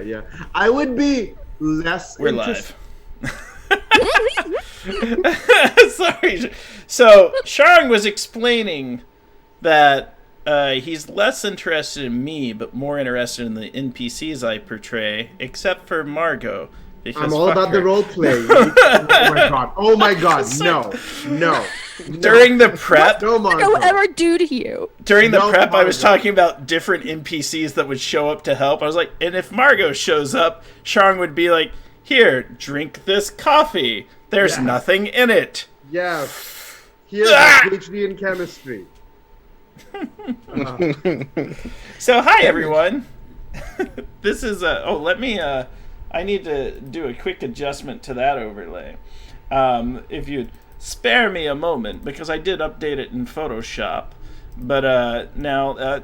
yeah. I would be less We're interested. live. Sorry. So Sharang was explaining that he's less interested in me, but more interested in the NPCs I portray, except for Margot. I'm all about the role play. Oh my god. No. During the prep, No, What did I ever do to you? during the No, prep, I was Margot. talking about different NPCs that would show up to help. I was like, and if Margot shows up, Sharang would be like, "Here, drink this coffee. There's Yes. nothing in it." Yes. Here's a PhD in chemistry. So, hi everyone. This is let me. I need to do a quick adjustment to that overlay. If you'd spare me a moment, because I did update it in Photoshop. But now,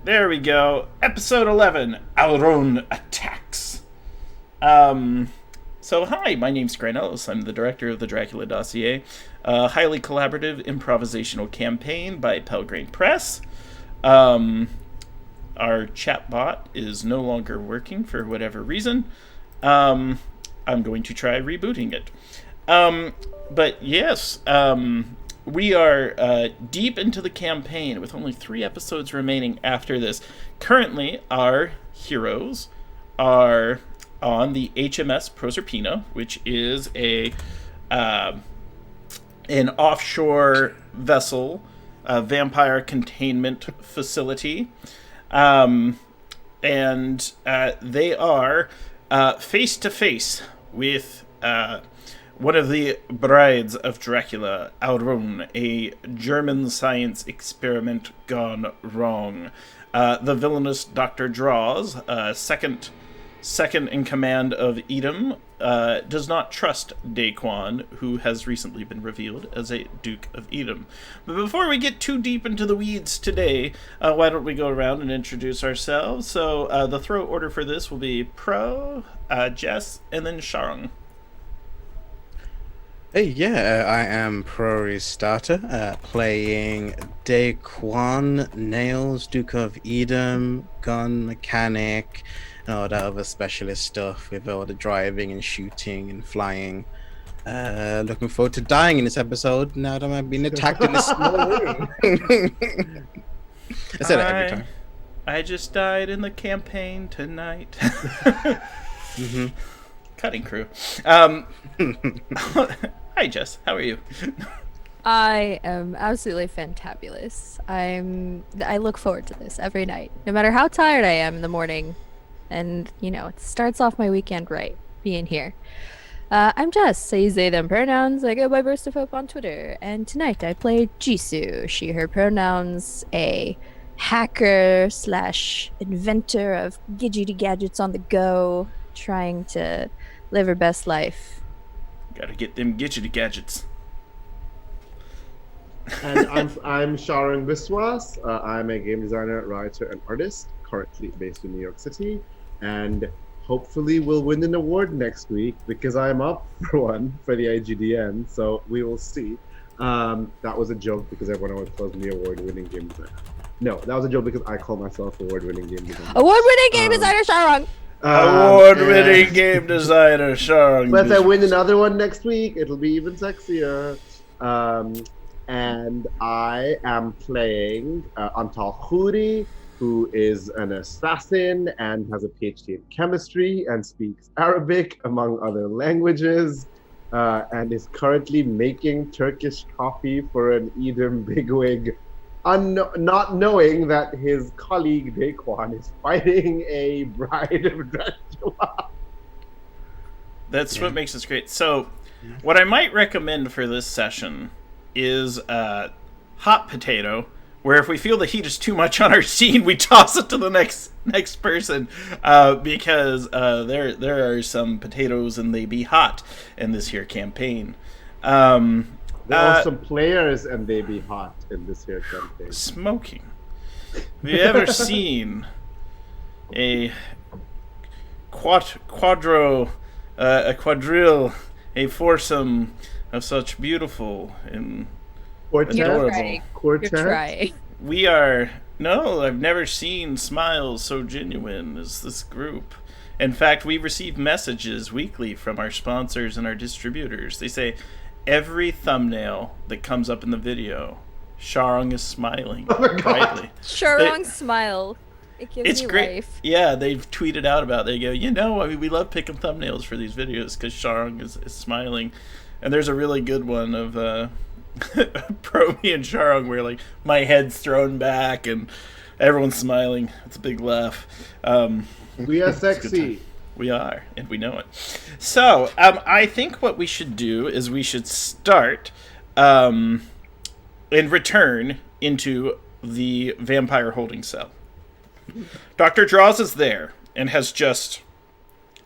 there we go. Episode 11, Auron Attacks. So hi, my name's Grant Ellis. I'm the director of the Dracula Dossier, a highly collaborative improvisational campaign by Pelgrane Press. Our chatbot is no longer working for whatever reason. I'm going to try rebooting it. But yes, we are deep into the campaign with only 3 episodes remaining after this. Currently, our heroes are on the HMS Proserpina, which is an offshore vessel, vampire containment facility. And they are face to face with one of the brides of Dracula, Auron, a German science experiment gone wrong. The villainous Dr. Draws, second in command of Edom, does not trust Daquan, who has recently been revealed as a Duke of Edom. But before we get too deep into the weeds today, why don't we go around and introduce ourselves? So the throw order for this will be Pro, Jess, and then Sharang. Hey, yeah, I am Prori Starter, playing Daquan Nails, Duke of Edom, gun mechanic, and all that other specialist stuff with all the driving and shooting and flying. Looking forward to dying in this episode now that I'm being attacked in this small room. I say that every time. I just died in the campaign tonight. Cutting crew. Hi, Jess. How are you? I am absolutely fantabulous. I look forward to this every night, no matter how tired I am in the morning. And, it starts off my weekend right, being here. I'm Jess. I use they, them pronouns. I go by Burst of Hope on Twitter. And tonight I play Jisoo, she, her pronouns, a hacker / inventor of gadgety gadgets on the go, trying to live her best life. Gotta get them gadgety gadgets. And I'm Sharang Biswas. I'm a game designer, writer, and artist, currently based in New York City. And hopefully we'll win an award next week because I'm up for one for the IGDN. So we will see. That was a joke because everyone always calls me award-winning game designer. No, that was a joke because I call myself award-winning game designer. Award-winning game designer Sharang! Award-winning game designer Sharang. But if I win another one next week, it'll be even sexier. And I am playing Antal Khoury, who is an assassin and has a PhD in chemistry and speaks Arabic, among other languages, and is currently making Turkish coffee for an Edom bigwig, not knowing that his colleague Daquan is fighting a bride of Dracula. That's what makes this great. So, what I might recommend for this session is hot potato, where if we feel the heat is too much on our scene, we toss it to the next person, because there are some potatoes and they be hot in this here campaign. There are some players and they be hot in this here campaign. Smoking. Have you ever seen a quadrille, a foursome of such beautiful and adorable? You're trying. No, I've never seen smiles so genuine as this group. In fact, we receive messages weekly from our sponsors and our distributors. They say every thumbnail that comes up in the video, Sharong is smiling brightly. Sharong's smile. It gives It's me great. life. Yeah, they've tweeted out about it. They go, I mean, we love picking thumbnails for these videos because Sharong is smiling. And there's a really good one of Proby and Sharong where, like, my head's thrown back and everyone's smiling. It's a big laugh. We are sexy. We are, and we know it. So, I think what we should do is we should start and return into the vampire holding cell. Dr. Draws is there and has just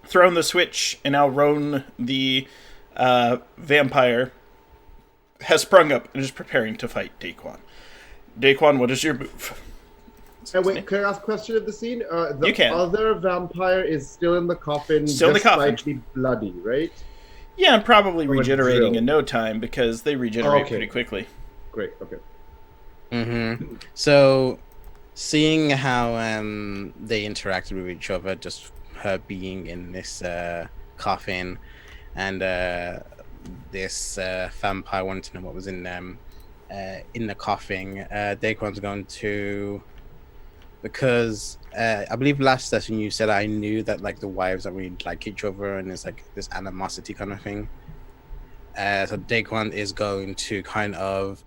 thrown the switch, and Alron, the vampire, has sprung up and is preparing to fight Daquan. Daquan, what is your move? Wait, can I ask a question of the scene? The You can. other vampire is still in the coffin, Still in the just coffin. slightly bloody, right? Yeah, I'm probably Or a regenerating drill. in no time because they regenerate Okay. pretty quickly. Great, okay. Mm-hmm. So, seeing how they interacted with each other, just her being in this coffin, and this vampire wanting to know what was in them, in the coffin, Daquan's going to, because I believe last session you said I knew that like the wives don't really like each other, and there's like this animosity kind of thing. So Daquan is going to kind of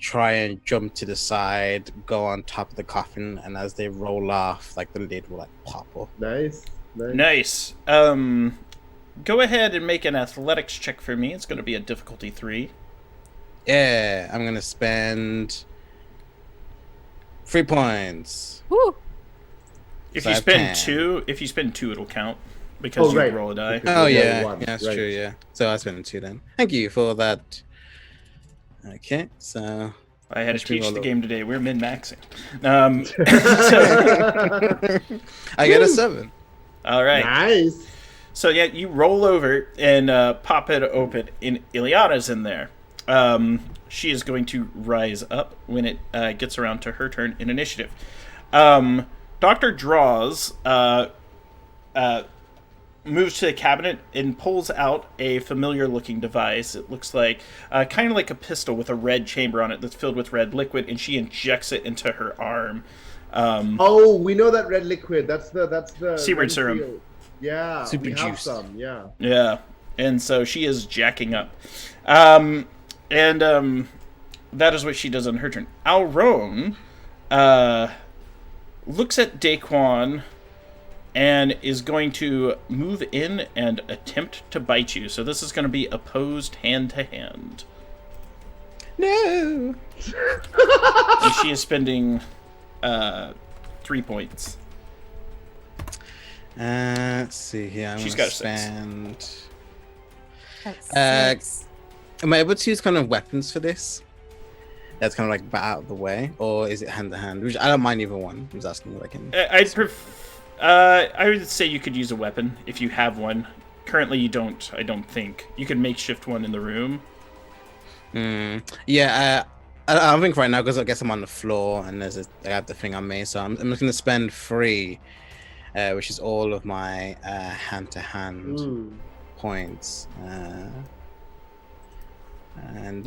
try and jump to the side, go on top of the coffin, and as they roll off, like the lid will like pop up. Nice. Nice. Go ahead and make an athletics check for me. It's going to be a difficulty 3. Yeah, I'm gonna spend 3 points. Woo! If So you I have spend 10. 2, it'll count because Oh, you right. roll a die. Okay. Oh Yeah, yeah, one, yeah, that's right. true. Yeah, so I spent 2 then. Thank you for that. Okay, so I had to Let's move teach on the over. game today. We're min-maxing. I get a 7. All right. Nice. So yeah, you roll over and pop it open, and Ileana's in there. She is going to rise up when it gets around to her turn in initiative. Dr. Draws moves to the cabinet and pulls out a familiar-looking device. It looks like kind of like a pistol with a red chamber on it that's filled with red liquid, and she injects it into her arm. Oh, we know that red liquid. That's the Seaward serum. Renfield. Yeah, Super we have juice. some. Yeah. Yeah, and so she is jacking up. That is what she does on her turn. Alron looks at Daquan and is going to move in and attempt to bite you. So this is going to be opposed hand-to-hand. No. And she is spending 3 points. Let's see here. She's gonna got a 6. spend. That's Uh, 6. Am I able to use kind of weapons for this? That's kind of like out of the way, or is it hand to hand? Which I don't mind either one. I'm just asking if I can. I would say you could use a weapon if you have one. Currently, you don't. I don't think you can makeshift one in the room. Yeah, I don't think right now because I guess I'm on the floor and I have the thing on me, so I'm just gonna spend 3, which is all of my hand to hand points. And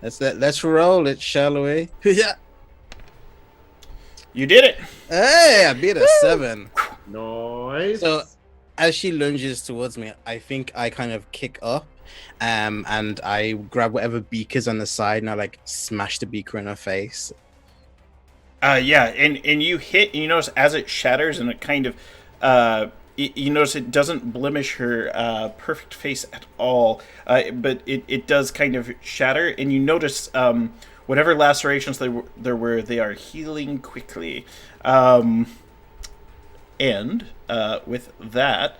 let's roll it, shall we? Yeah. You did it. Hey, I beat a 7. Nice. So as she lunges towards me, I think I kind of kick up, and I grab whatever beaker's on the side and I like smash the beaker in her face. Yeah, and you hit. And you notice as it shatters, and it kind of. You notice it doesn't blemish her perfect face at all, but it does kind of shatter, and you notice whatever lacerations there were, they are healing quickly. And with that,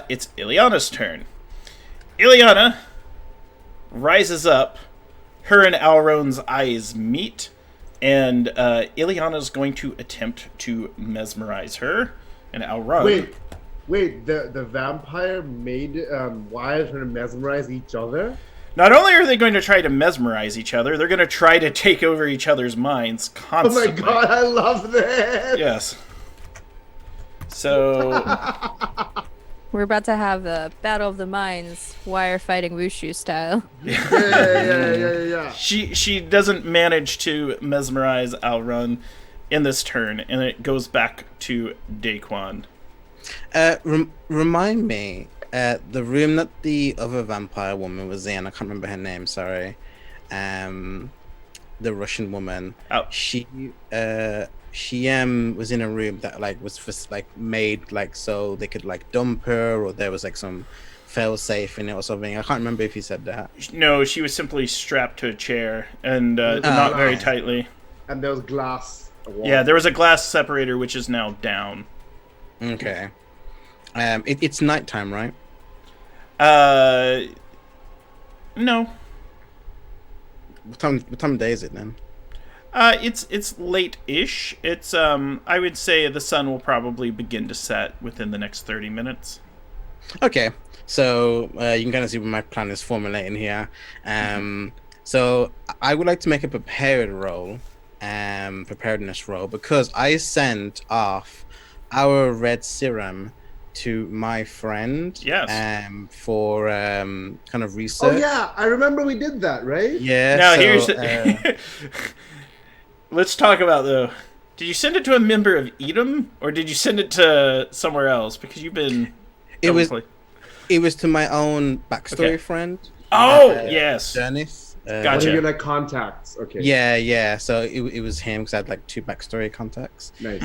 it's Ileana's turn. Ileana rises up. Her and Alron's eyes meet, and Ileana's going to attempt to mesmerize her. And Alron... Wait, the vampire made wives trying to mesmerize each other? Not only are they going to try to mesmerize each other, they're going to try to take over each other's minds Oh constantly. my god, I love this! Yes. So We're about to have the Battle of the Minds, wire fighting wushu style. Yeah. she doesn't manage to mesmerize Alrun in this turn, and it goes back to Daquan. Remind me, the room that the other vampire woman was in, I can't remember her name, sorry. The Russian woman. Oh. She was in a room that was just made so they could dump her, or there was some fail safe in it or something. I can't remember if he said that. No, she was simply strapped to a chair and not very tightly. And there was glass. Yeah, there was a glass separator which is now down. Okay. It's nighttime, right? No. What time of day is it then? It's late-ish. It's I would say the sun will probably begin to set within the next 30 minutes. Okay, so you can kind of see where my plan is formulating here. So I would like to make a preparedness roll, because I sent off our red serum to my friend. Yes. For kind of research. Oh yeah, I remember we did that, right? Yeah. Now so, here's let's talk about though. Did you send it to a member of Edom, or did you send it to somewhere else? Because you've been. It was to my own backstory friend. Oh yes. Dennis. Gotcha. One of your contacts. Okay. Yeah. So it was him, because I had 2 backstory contacts. Nice.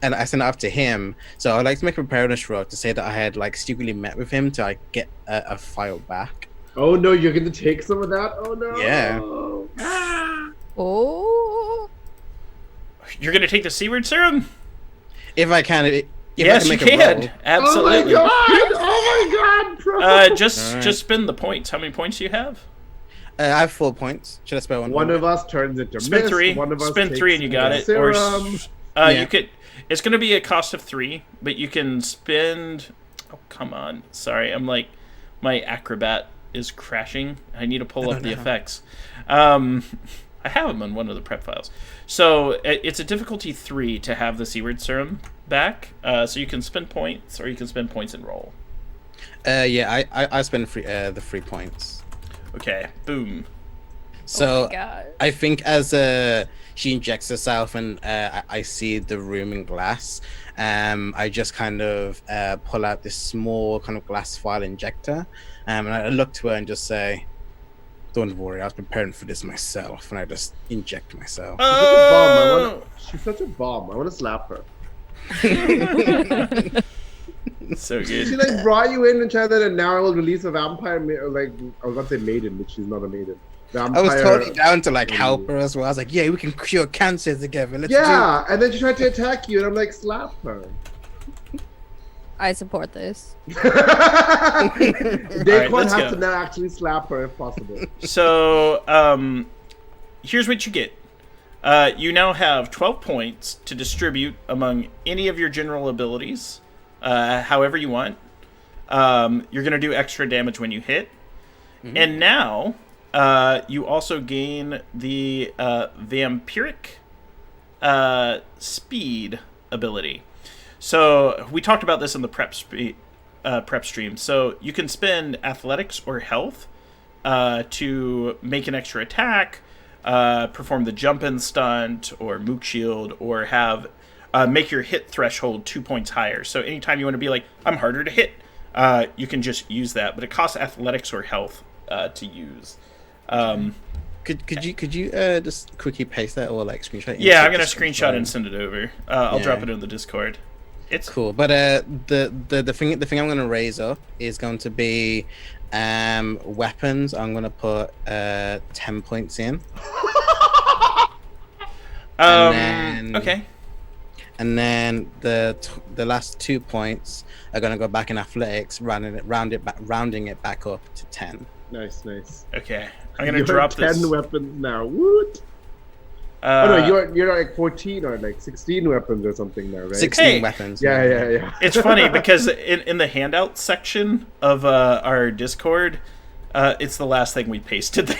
And I sent it off to him. So I'd like to make a preparedness roll to say that I had secretly met with him to get a file back. Oh no, you're gonna take some of that? Oh no. Yeah. Oh. You're gonna take the Seaward serum? If I can. Yes, you can. Absolutely. Oh my god, bro. Just spend the points. How many points do you have? I have 4 points. Should I spell one? One of us turns into spend mist. 3. One of us spend 3 and you got it. Serum. Or you could. It's going to be a cost of 3, but you can spend. Oh come on! Sorry, my acrobat is crashing. I need to pull up the effects. I have them on one of the prep files. So it's a difficulty 3 to have the Seaward serum back. So you can spend points, or you can spend points and roll. Yeah, I spend the 3 points. Okay, boom. So Oh my God. I think as she injects herself and I see the room in glass, I just kind of pull out this small kind of glass file injector, and I look to her and just say, "Don't worry, I was preparing for this myself," and I just inject myself. She's such a bomb. I want to slap her. So good. She brought you in and tried that, and now I will release a vampire. I was about to say maiden, but she's not a maiden. Vampire. I was totally down to help her as well. I was like, "Yeah, we can cure cancer together. Let's do it." And then she tried to attack you, and I'm like, slap her. I support this. Daquan has to now actually slap her if possible. So, here's what you get. You now have 12 points to distribute among any of your general abilities, however you want. You're going to do extra damage when you hit. Mm-hmm. And now, you also gain the vampiric speed ability. So we talked about this in the prep stream. So you can spend athletics or health to make an extra attack, perform the jump-in stunt or mook shield, or have make your hit threshold 2 points higher. So anytime you want to be like, I'm harder to hit, you can just use that. But it costs athletics or health to use. Could you just quickly paste that or screenshot? Yeah, I'm gonna screenshot and send it over. I'll drop it in the Discord. It's cool, but the thing I'm gonna raise up is going to be weapons. I'm gonna put 10 points in. Okay. And then the last 2 points are gonna go back in athletics, rounding it back up to 10. Nice. Okay, I'm gonna drop 10 this. weapons now. Woot! Oh no, you're 14 or 16 weapons or something now, right? 16 weapons. Yeah. It's funny because in the handout section of our Discord, it's the last thing we pasted there.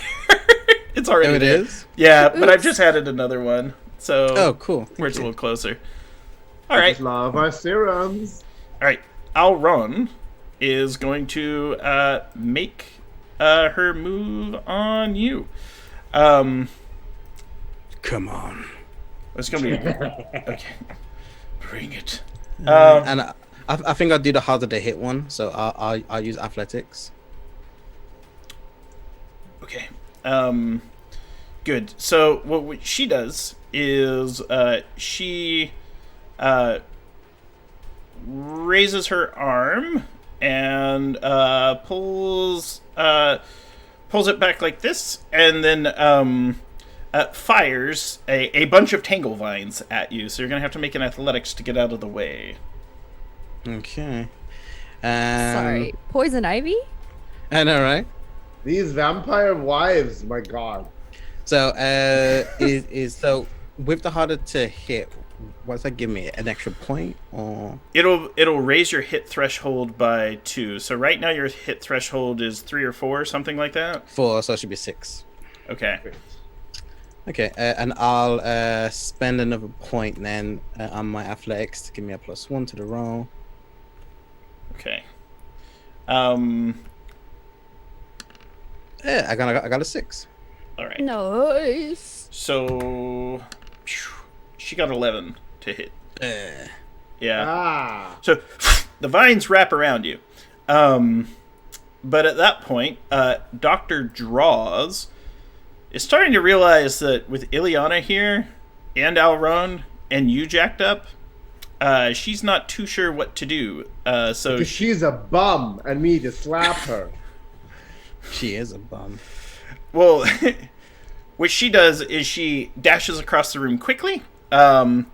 It's already there. Is? Yeah, but I've just added another one, so oh, cool. Where it's a little closer. All We right. just love our serums. All right. Alron is going to make her move on you. Come on. It's going to be okay. Bring it. And I think I'll do the harder to hit one, so I'll use athletics. Okay. Good. So what she does is she raises her arm and pulls it back like this, and then fires a bunch of tangle vines at you. So you're gonna have to make an athletics to get out of the way. Okay. Sorry. Poison ivy? I know, right? These vampire wives, my god. So so with the harder to hit, what's that give me? An extra point or It'll raise your hit threshold by 2. So right now your hit threshold is 3 or 4, something like that. 4? So it should be 6. Okay. Okay, and I'll spend another point then on my athletics to give me a +1 to the roll. Okay. Yeah, I got a 6. All right. Nice. So she got 11 to hit. Yeah. Ah. So the vines wrap around you. But at that point, Dr. Draws is starting to realize that with Ileana here and Alron and you jacked up, she's not too sure what to do. So Because she's a bum and me to slap her. She is a bum. well, what she does is she dashes across the room quickly and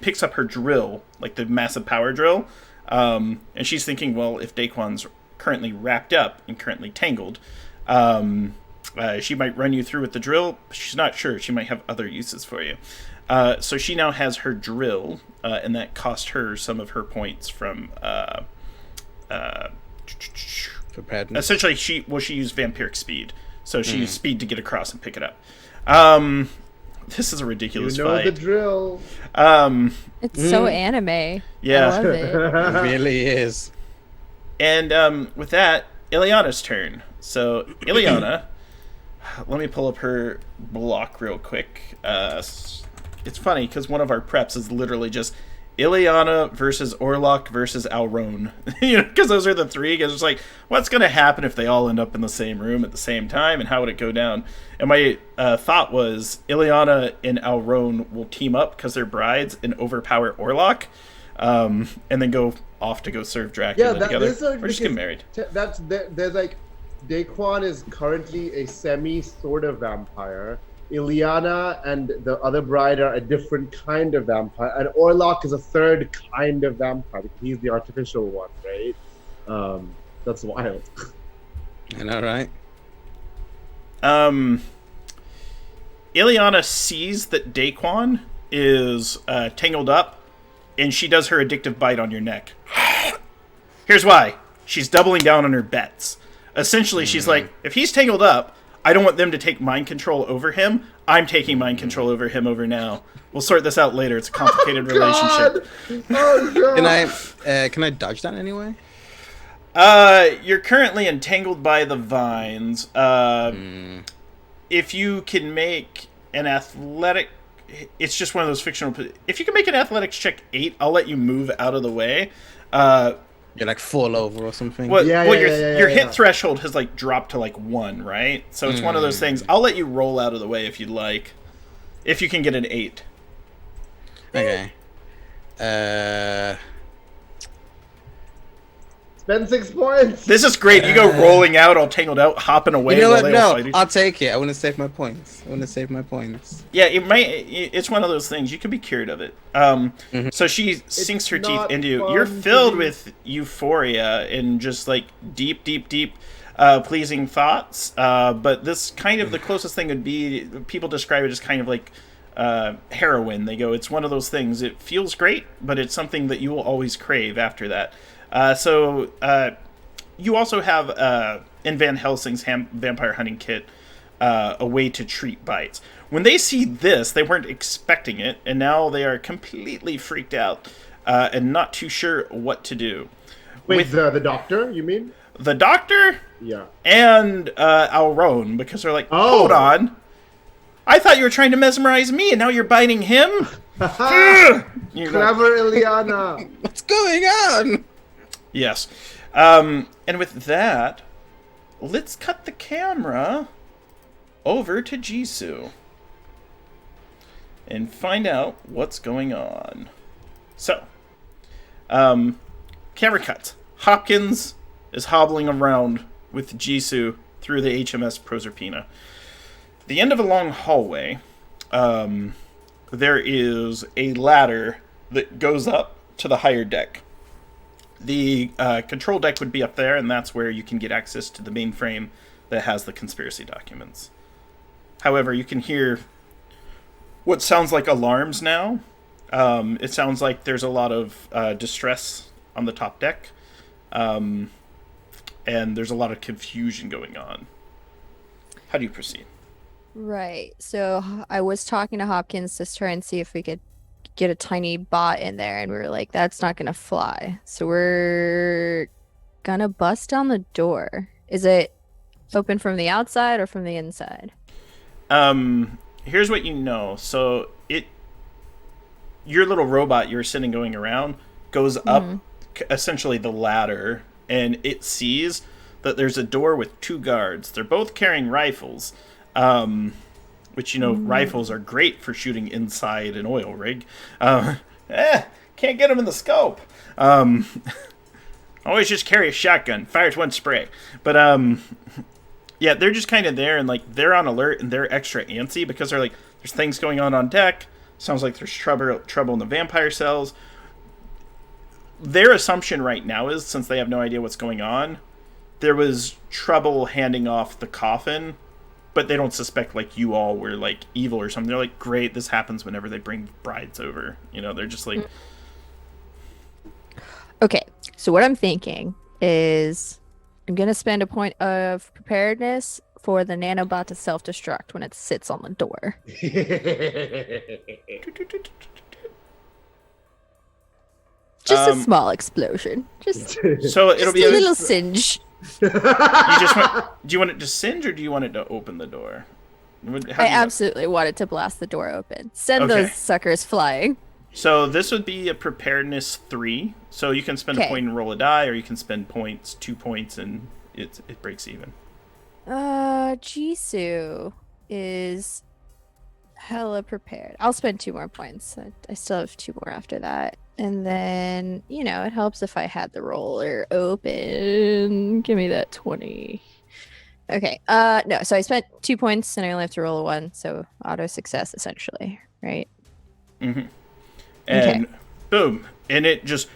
picks up her drill, like the massive power drill. And she's thinking, well, if Daquan's currently wrapped up and currently tangled, she might run you through with the drill. But she's not sure. She might have other uses for you. So she now has her drill, and that cost her some of her points from... Preparedness. essentially, she used vampiric speed. So she used speed to get across and pick it up. This is a ridiculous You know fight. the drill. It's so anime. Yeah. I love it. It really is. And with that, Ileana's turn. So, Ileana, let me pull up her block real quick. It's funny because one of our preps is literally just Ileana versus Orlok versus Alron. You know, because those are the three. Because it's like, what's going to happen if they all end up in the same room at the same time, and how would it go down? And my thought was Ileana and Alron will team up because they're brides and overpower Orlok, and then go off to go serve Dracula together, or just get married. There's like, Daquan is currently a sort of vampire. Ileana and the other bride are a different kind of vampire, and Orlok is a third kind of vampire because he's the artificial one, right? That's wild. I know, right? Ileana sees that Daquan is tangled up, and she does her addictive bite on your neck. Here's why. She's doubling down on her bets. Essentially, she's like, if he's tangled up, I don't want them to take mind control over him. I'm taking mind control over him over now. We'll sort this out later. It's a complicated relationship. Oh god! Can I dodge that anyway? You're currently entangled by the vines. If you can make an athletic... It's just one of those fictional... If you can make an athletics check 8, I'll let you move out of the way. You're like fall over or something. Well, Yeah, your hit yeah. threshold has like dropped to like 1, right? So it's one of those things. I'll let you roll out of the way if you'd like. If you can get an 8. Okay. Spend 6 points. This is great. You go rolling out, all tangled out, hopping away. You know while what? they all No, fight each- I'll take it. I want to save my points. Yeah, it's one of those things. You can be cured of it. So she sinks her teeth not into you. fun You're to filled be- with euphoria and just like deep, pleasing thoughts. But this kind of the closest thing would be, people describe it as kind of like heroin. They go, it's one of those things. It feels great, but it's something that you will always crave after that. So you also have in Van Helsing's vampire hunting kit a way to treat bites. When they see this, they weren't expecting it, and now they are completely freaked out. and not too sure what to do. Wait, With the doctor, you mean? the doctor Yeah. and Alron, because they're like, Oh. hold on. I thought you were trying to mesmerize me, and now you're biting him? You know, Clever Ileana. What's going on? yes. And with that, let's cut the camera over to Jisoo and find out what's going on. So, camera cuts. Hopkins is hobbling around with Jisoo through the HMS Proserpina. The end of a long hallway, there is a ladder that goes up to the higher deck. The control deck would be up there, and that's where you can get access to the mainframe that has the conspiracy documents. However, you can hear what sounds like alarms now. It sounds like there's a lot of distress on the top deck, and there's a lot of confusion going on. How do you proceed? Right. So I was talking to Hopkins to try and see if we could get a tiny bot in there, and we were like, that's not gonna fly. So we're gonna bust down the door. Is it open from the outside or from the inside? Here's what you know. So your little robot you're sitting going around goes up essentially the ladder, and it sees that there's a door with 2 guards. They're both carrying rifles, which, you know, rifles are great for shooting inside an oil rig. Can't get them in the scope. Always just carry a shotgun. Fires 1 spray. But, yeah, they're just kind of there, and, like, they're on alert, and they're extra antsy because they're like, there's things going on deck. Sounds like there's trouble in the vampire cells. Their assumption right now is, since they have no idea what's going on, there was trouble handing off the coffin, but they don't suspect, like, you all were, like, evil or something. They're like, great, this happens whenever they bring brides over. You know, they're just like... Okay, so what I'm thinking is I'm going to spend a point of preparedness for the nanobot to self-destruct when it sits on the door. Just a small explosion. Just So it'll be a little singe. You just want, do you want it to singe, or do you want it to open the door? I absolutely wanted to blast the door open. Send those suckers flying. So this would be a preparedness 3. So you can spend a point and roll a die, or you can spend 2 points, and it breaks even. Jisoo is hella prepared. I'll spend 2 more points. I still have 2 more after that. And then, you know, it helps if I had the roller open. Give me that 20. Okay. No, so I spent 2 points and I only have to roll a 1, so auto success essentially, right? Mm-hmm. And boom. And it just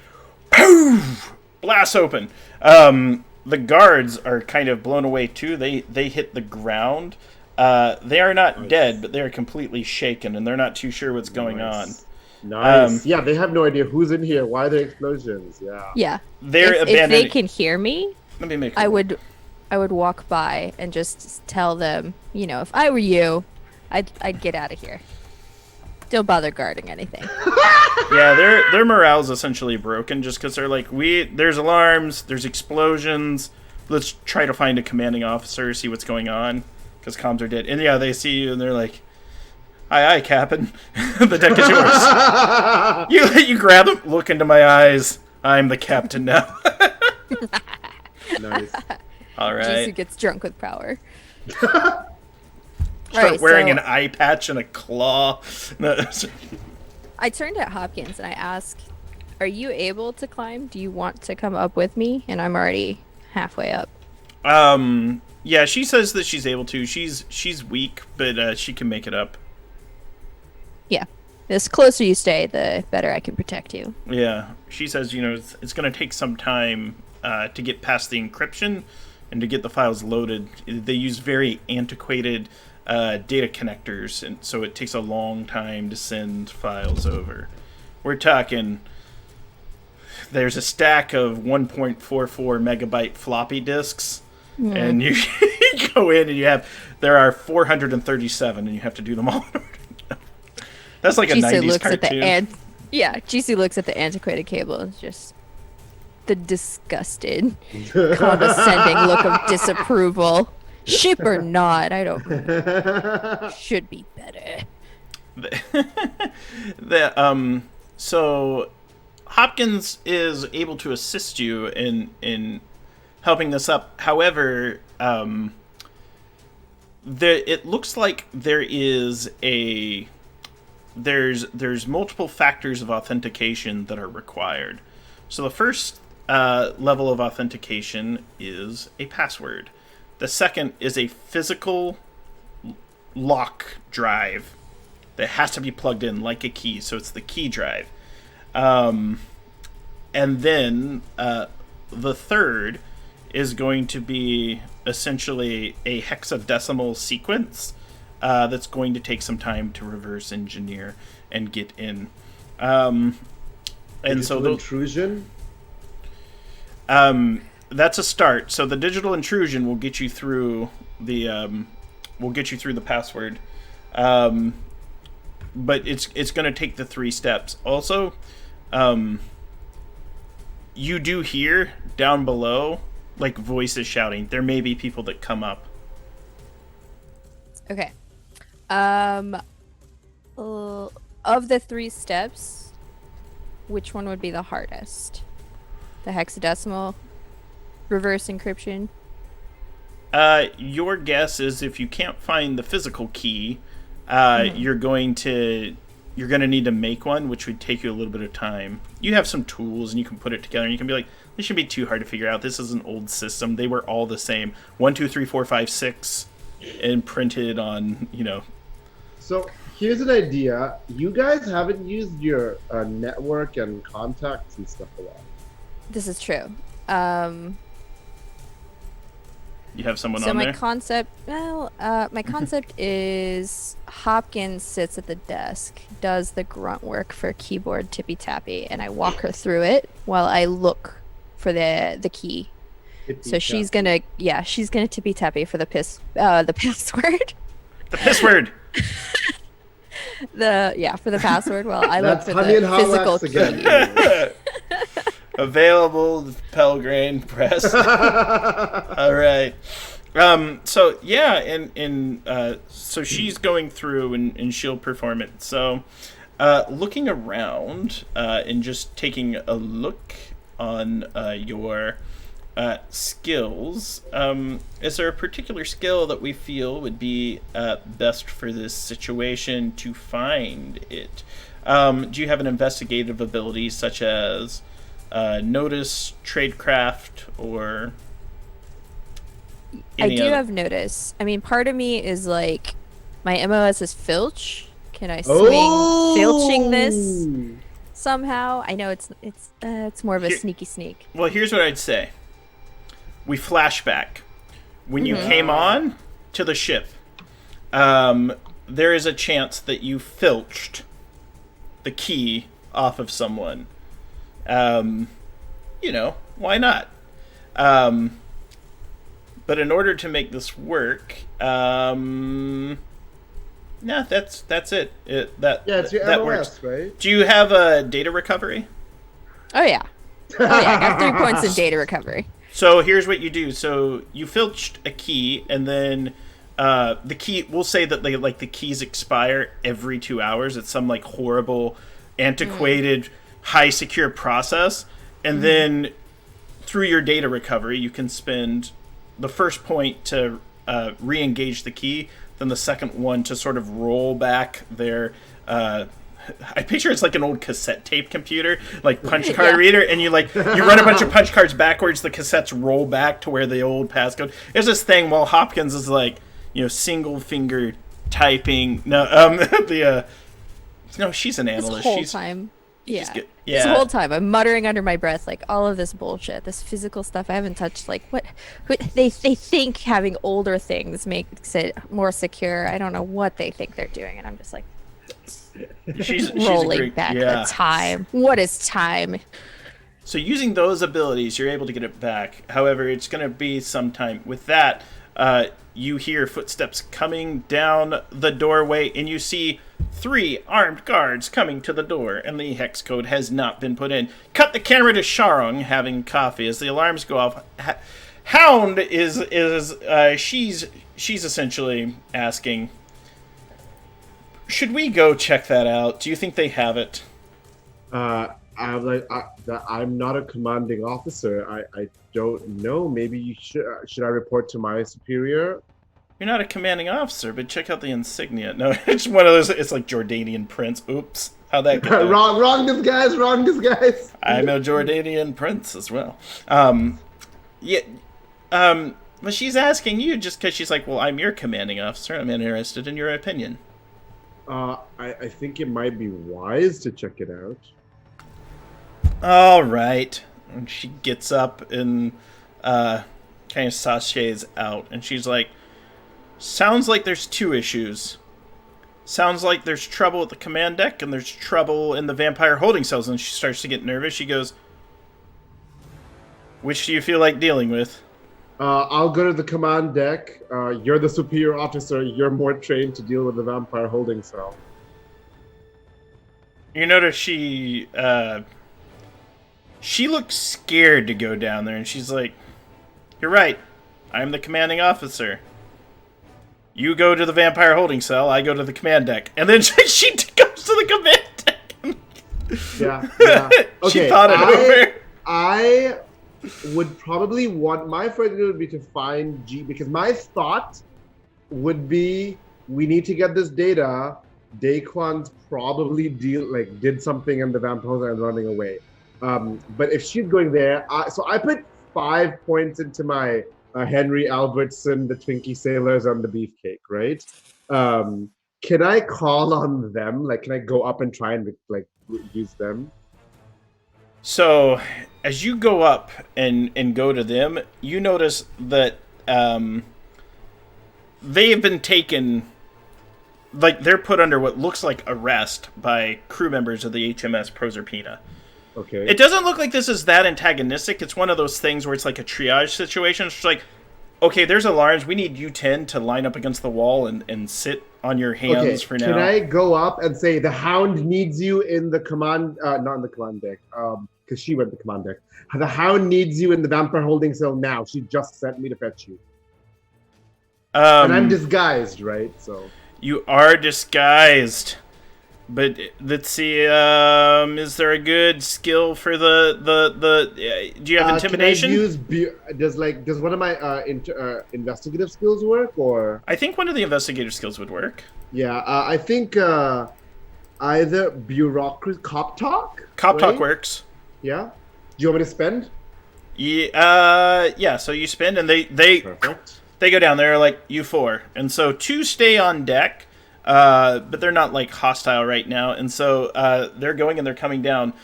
poof, blasts open. The guards are kind of blown away too. They hit the ground. They are not dead, but they are completely shaken, and they're not too sure what's going on. Nice. Yeah, they have no idea who's in here. Why are there explosions? Yeah. Yeah. They're if they can hear me, let me make. I would walk by and just tell them, you know, if I were you, I'd get out of here. Don't bother guarding anything. Yeah, their morale's essentially broken just because they're like, there's alarms, there's explosions. Let's try to find a commanding officer, see what's going on, because comms are dead. And yeah, they see you and they're like, aye, Captain. The deck is yours. You grab them, look into my eyes. I'm the captain now. Nice. All right. Jisoo gets drunk with power. Start wearing an eye patch and a claw. I turned at Hopkins and I asked, are you able to climb? Do you want to come up with me? And I'm already halfway up. Yeah, she says that she's able to. She's weak, but she can make it up. Yeah. The closer you stay, the better I can protect you. Yeah. She says, you know, it's going to take some time to get past the encryption and to get the files loaded. They use very antiquated data connectors, and so it takes a long time to send files over. We're talking, there's a stack of 1.44 megabyte floppy disks, and you go in and there are 437, and you have to do them all. That's like a Jisoo 90s looks cartoon. Yeah, GC looks at the antiquated cable and just the disgusted, condescending look of disapproval. Ship or not, I don't. Should be better. So Hopkins is able to assist you in helping this up. However, it looks like there's multiple factors of authentication that are required. So the first level of authentication is a password. The second is a physical lock drive that has to be plugged in like a key, so it's the key drive. And then the third is going to be essentially a hexadecimal sequence that's going to take some time to reverse engineer and get in. And so the intrusion. That's a start. So the digital intrusion will get you through the password. But it's going to take the 3 steps. Also, you do hear down below like voices shouting. There may be people that come up. Okay. Of the 3 steps, which one would be the hardest? The hexadecimal, reverse encryption? Your guess is if you can't find the physical key, you're going to need to make one, which would take you a little bit of time. You have some tools and you can put it together and you can be like, this shouldn't be too hard to figure out. This is an old system. They were all the same. 1, 2, 3, 4, 5, 6 and printed on, So here's an idea. You guys haven't used your network and contacts and stuff a lot. This is true. You have someone So on my there? concept, my concept is Hopkins sits at the desk, does the grunt work for keyboard tippy tappy, and I walk her through it while I look for the key. So she's gonna tippy tappy for the password. The password. For the password while I look for Honey and the physical Halax key. again. Available at Pelgrane Press. All right. So yeah, so she's going through and she'll perform it. So, looking around and just taking a look on your skills, is there a particular skill that we feel would be best for this situation to find it? Do you have an investigative ability such as notice, tradecraft, or I do have notice. I mean, part of me is like, my MOS is filch. Can I swing filching this somehow? I know it's more of a sneaky sneak. Well, here's what I'd say. We flashback. When you came on to the ship, there is a chance that you filched the key off of someone. Why not? But in order to make this work, that's it. It's your that MOS, works. right? Do you have a data recovery? Oh yeah. I got 3 points in data recovery. So here's what you do. So you filched a key, and then the key. We'll say that the keys expire every 2 hours. It's some like horrible, antiquated, high secure process, and then through your data recovery, you can spend the first point to re-engage the key, then the second one to sort of roll back their. I picture it's like an old cassette tape computer, like punch card reader, and you run a bunch of punch cards backwards. The cassettes roll back to where the old passcode. There's this thing while Hopkins is single finger typing. No, she's an analyst. This whole time. Yeah. Yeah. This whole time I'm muttering under my breath like all of this bullshit, this physical stuff I haven't touched. Like what they think having older things makes it more secure. I don't know what they think they're doing, and I'm just like she's rolling back the time. What is time? So using those abilities, you're able to get it back. However, it's going to be some time. With that, you hear footsteps coming down the doorway, and you see 3 armed guards coming to the door, and the hex code has not been put in. Cut the camera to Sharong having coffee as the alarms go off. Hound she's essentially asking, should we go check that out? Do you think they have it? I'm not a commanding officer. I don't know. Maybe you should I report to my superior? You're not a commanding officer, but check out the insignia. No, it's one of those. It's like Jordanian prince. Oops, how'd that go? Wrong disguise. I'm a Jordanian prince as well. But she's asking you just because she's like, well, I'm your commanding officer. I'm interested in your opinion. I think it might be wise to check it out. All right. And she gets up and kind of sachets out, and she's like, sounds like there's 2 issues. Sounds like there's trouble at the command deck, and there's trouble in the vampire holding cells. And she starts to get nervous. She goes, which do you feel like dealing with? I'll go to the command deck. You're the superior officer. You're more trained to deal with the vampire holding cell. You notice she looks scared to go down there, and she's like, you're right. I'm the commanding officer. You go to the vampire holding cell, I go to the command deck. And then she goes to the command deck. Yeah. Okay, she thought it over. I would probably want, my first idea would be to find G, because my thought would be, we need to get this data. Daquan's probably did something in the vampire and running away. But if she's going there, so I put 5 points into my Henry Albertson, the Twinkie Sailors on the Beefcake, right? Can I call on them? Like, can I go up and try and use them? So, as you go up and go to them, you notice that they have been taken, like, they're put under what looks like arrest by crew members of the HMS Proserpina. Okay. It doesn't look like this is that antagonistic. It's one of those things where it's like a triage situation. It's like, okay, there's alarms. We need you 10 to line up against the wall and sit on your hands for now. Can I go up and say, the Hound needs you in the command, not in the command deck, because she went to command deck. The Hound needs you in the vampire holding cell now. She just sent me to fetch you. And I'm disguised, right? So you are disguised. But let's see, is there a good skill for the do you have intimidation? Can I use, does one of my investigative skills work, or? I think one of the investigative skills would work. Yeah, I think either bureaucracy, cop talk? Cop talk works. Yeah? Do you want me to spend? Yeah, so you spend, and they Perfect. They go down there like, you 4. And so 2 stay on deck. But they're not like hostile right now, and so they're going and they're coming down.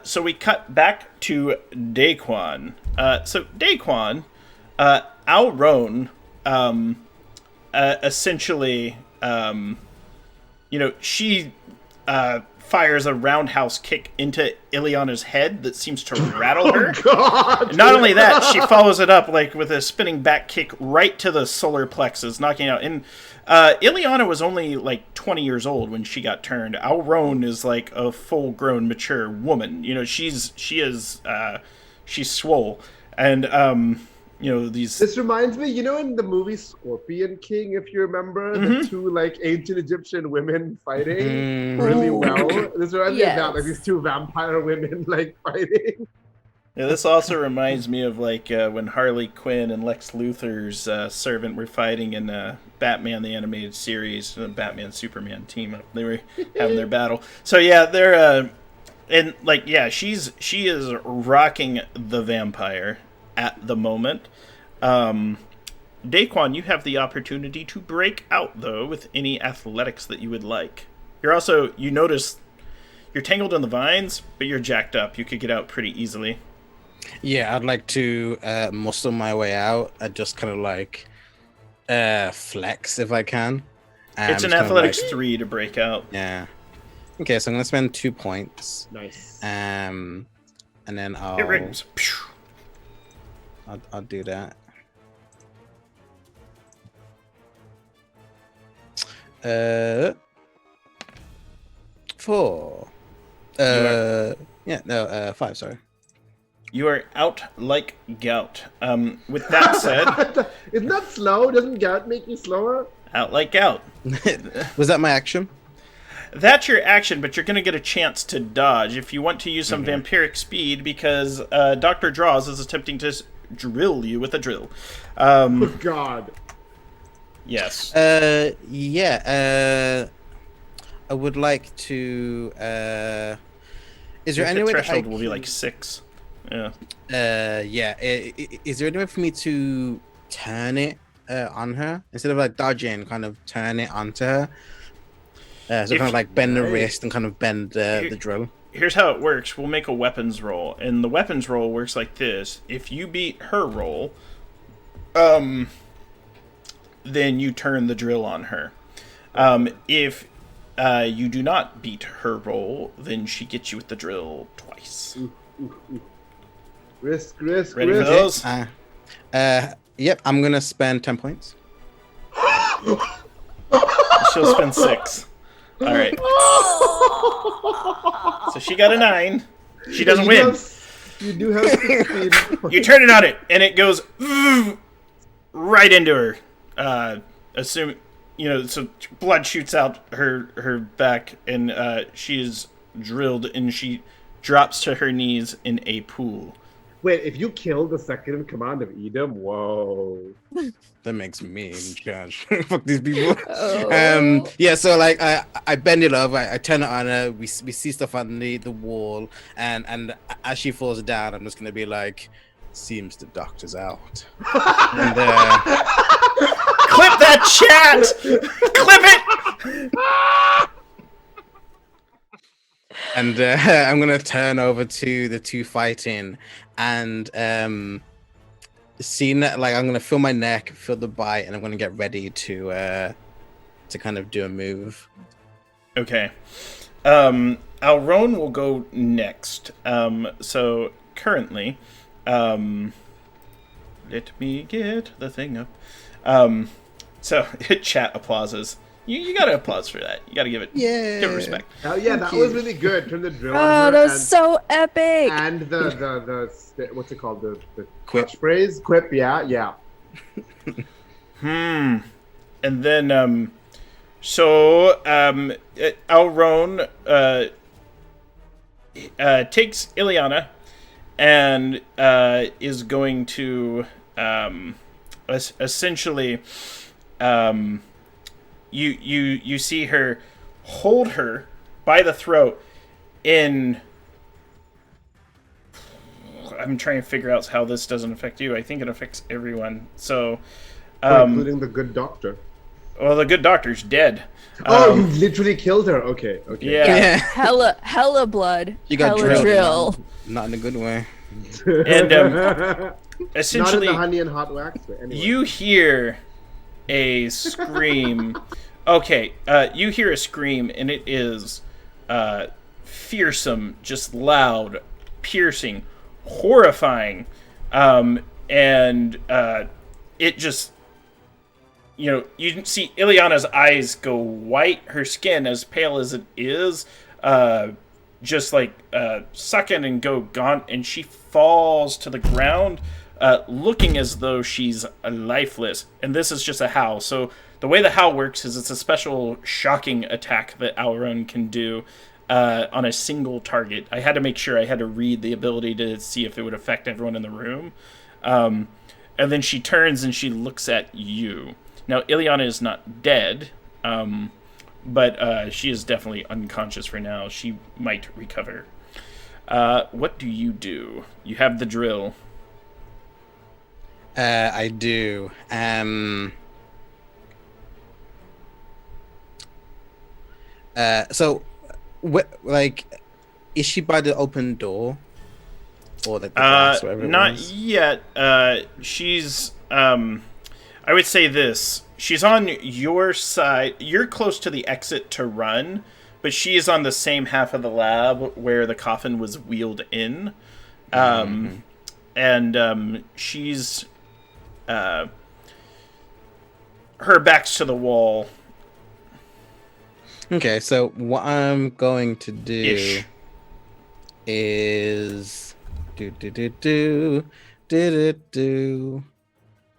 So we cut back to Daquan. So Daquan, Alron, essentially, she fires a roundhouse kick into Ileana's head that seems to rattle her. God. Not only that, she follows it up like with a spinning back kick right to the solar plexus, knocking out. And Ileana was only like 20 years old when she got turned. Alron is like a full-grown, mature woman. She's swole, and these. This reminds me, in the movie Scorpion King, if you remember, the 2 ancient Egyptian women fighting really well. This reminds me of that, like these 2 vampire women fighting. Yeah, this also reminds me of when Harley Quinn and Lex Luthor's servant were fighting in Batman the Animated Series, the Batman Superman team up. They were having their battle. So yeah, they're she is rocking the vampire at the moment. Daquan, you have the opportunity to break out though with any athletics that you would like. You notice you're tangled in the vines, but you're jacked up. You could get out pretty easily. Yeah, I'd like to muscle my way out. I just kind of flex if I can. It's an athletics 3 to break out. Yeah. Okay, so I'm gonna spend 2 points. Nice. And then It rings. I'll do that. Uh, 4. Yeah, no, 5. Sorry. You are out like gout. With that said, Isn't that slow? Doesn't gout make you slower? out like gout. Was that my action? That's your action, but you're going to get a chance to dodge if you want to use some vampiric speed, because Dr. Draws is attempting to drill you with a drill. Oh, God. Yes. Yeah. I would like to. Is there Your any way that threshold will be like 6. Yeah. Yeah. Is there any way for me to turn it on her instead of like dodging? Kind of turn it onto her. So kind of like bend the wrist and kind of bend the drill. Here's how it works. We'll make a weapons roll, and the weapons roll works like this. If you beat her roll, then you turn the drill on her. If you do not beat her roll, then she gets you with the drill twice. Risk. Ready for those? Yep. I'm gonna spend 10 points. She'll spend 6. All right. So she got a 9. She doesn't win. You do have 16. You turn it on it, and it goes right into her. So blood shoots out her back, and she is drilled, and she drops to her knees in a pool. Wait, if you kill the second in command of Edom, whoa. That makes me in charge. Fuck these people. Yeah, so like I bend it over, I turn it on her, we see stuff on the wall, and as she falls down, I'm just gonna be like, seems the doctor's out. And clip that chat! Clip it! And I'm gonna turn over to the two fighting, and seeing that, like, I'm gonna feel my neck, feel the bite, and I'm gonna get ready to kind of do a move. Okay. Alron will go next. So currently, let me get the thing up. So chat applauses. You gotta applause for that. You gotta give it respect. Oh yeah, that was really good. Turn the drill on Oh, her that was so epic! and the what's it called? The catchphrase? Quip, yeah. And then Alron takes Ileana and is going to essentially you see her hold her by the throat in. I'm trying to figure out how this doesn't affect you. I think it affects everyone. So, Including the good doctor. Well, the good doctor's dead. You literally killed her. Okay. Yeah. Hella blood. You got hella drill. Not in a good way. And essentially, not in the honey and hot wax. But anyway. you hear a scream. Okay, you hear a scream, and it is fearsome, just loud, piercing, horrifying, and it just, you can see Ileana's eyes go white, her skin, as pale as it is, just like suck in and go gaunt, and she falls to the ground, looking as though she's lifeless. And this is just a howl. So the way the howl works is it's a special shocking attack that Alron can do on a single target. I had to make sure I had to read the ability to see if it would affect everyone in the room. And then she turns and she looks at you. Now, Ileana is not dead, but she is definitely unconscious for now. She might recover. What do? You have the drill. I do. So, like, is she by the open door, or like the glass, whatever it not was? yet. She's. I would say this. She's on your side. You're close to the exit to run, but she is on the same half of the lab where the coffin was wheeled in. And she's. Her back's to the wall. Okay, so what I'm going to do Ish. is do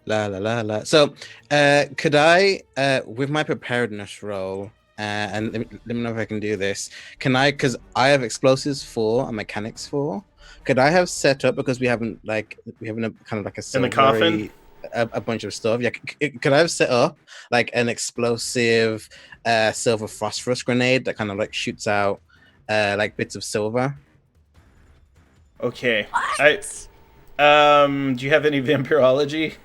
la la la la. So, could I, with my preparedness roll, and let me know if I can do this. Can I? Because I have explosives 4 and mechanics 4. Could I have set up because we haven't a kind of like a In the coffin? a bunch of stuff. Yeah, could I have set up like an explosive silver phosphorus grenade that kind of like shoots out like bits of silver? Okay. What? Do you have any vampirology?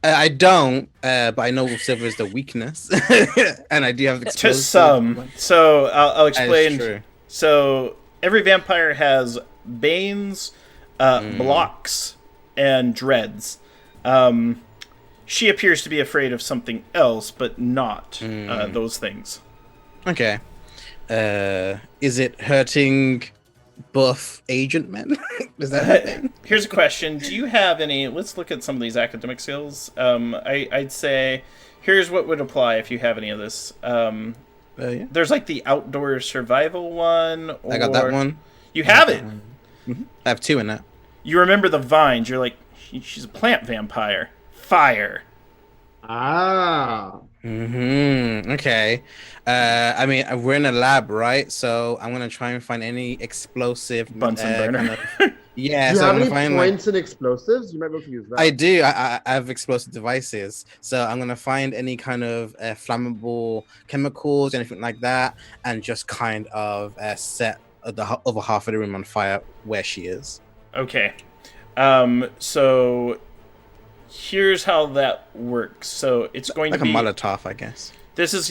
I don't, but I know silver is the weakness, and I do have To explosive. some. So I'll That is explain. true. So every vampire has banes, blocks, and dreads. She appears to be afraid of something else, but not those things. Okay. Is it hurting buff agent men? Is that a thing? Here's a question: do you have any? Let's look at some of these academic skills. I'd say here's what would apply if you have any of this. Yeah. There's like the outdoor survival one. Or I got that one. You have it. I have 2 in that. You remember the vines. You're like, she's a plant vampire. Fire. Ah. Okay. I mean, we're in a lab, right? So I'm gonna try and find any explosive Bunsen burner. Yeah. Do you So have I'm any gonna find points in explosives? You might be able to use that. I do. I have explosive devices, so I'm gonna find any kind of flammable chemicals, anything like that, and just kind of set the other half of the room on fire where she is. Okay. So here's how that works. So it's going Like to be a Molotov, I guess. This is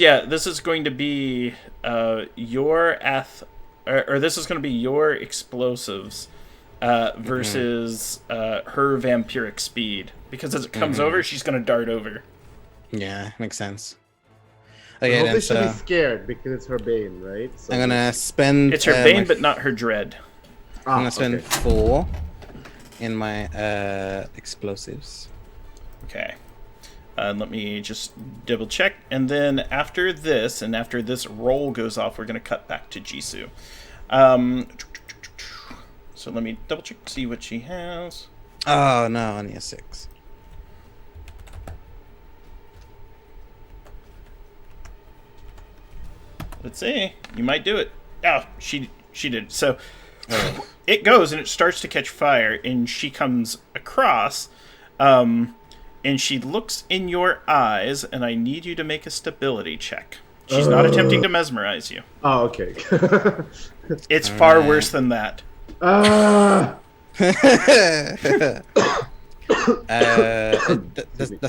going to be your or this is going to be your explosives versus her vampiric speed, because as it comes over, she's going to dart over. Yeah, makes sense. I Okay, hope then they should be so scared because it's her bane, right? So I'm gonna spend. It's her bane, but not her dread. I'm gonna spend okay. 4 in my explosives. Okay. Let me just double check, and then after this, and after this roll goes off, we're going to cut back to Jisoo. So let me double check, see what she has. Oh no, only a 6. Let's see. You might do it. Oh, she did. So it goes and it starts to catch fire, and she comes across, and she looks in your eyes, and I need you to make a stability check. She's not attempting to mesmerize you. Oh, okay. It's far worse than that. That's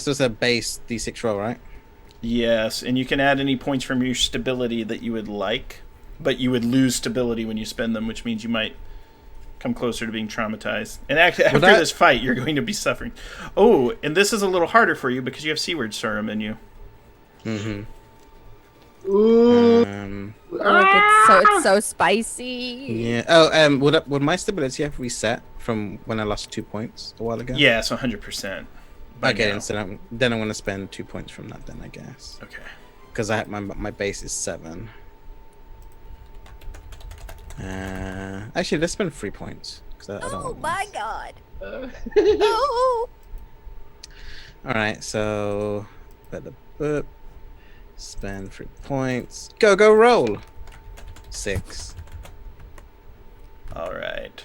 just a base D6 roll, right? Yes, and you can add any points from your stability that you would like, but you would lose stability when you spend them, which means you might come closer to being traumatized. And after this fight, you're going to be suffering. Oh, and this is a little harder for you because you have C-word serum in you. Mm-hmm. Ooh. It's so spicy. Yeah. Oh, would my stability have reset from when I lost 2 points a while ago? Yes, 100%. Okay, so then I'm gonna spend 2 points from that. Then I guess. Okay. Because I have my base is 7. Actually, let's spend 3 points. I don't Oh want my this. god. Oh. All right, so spend 3 points. Go roll. 6. All right.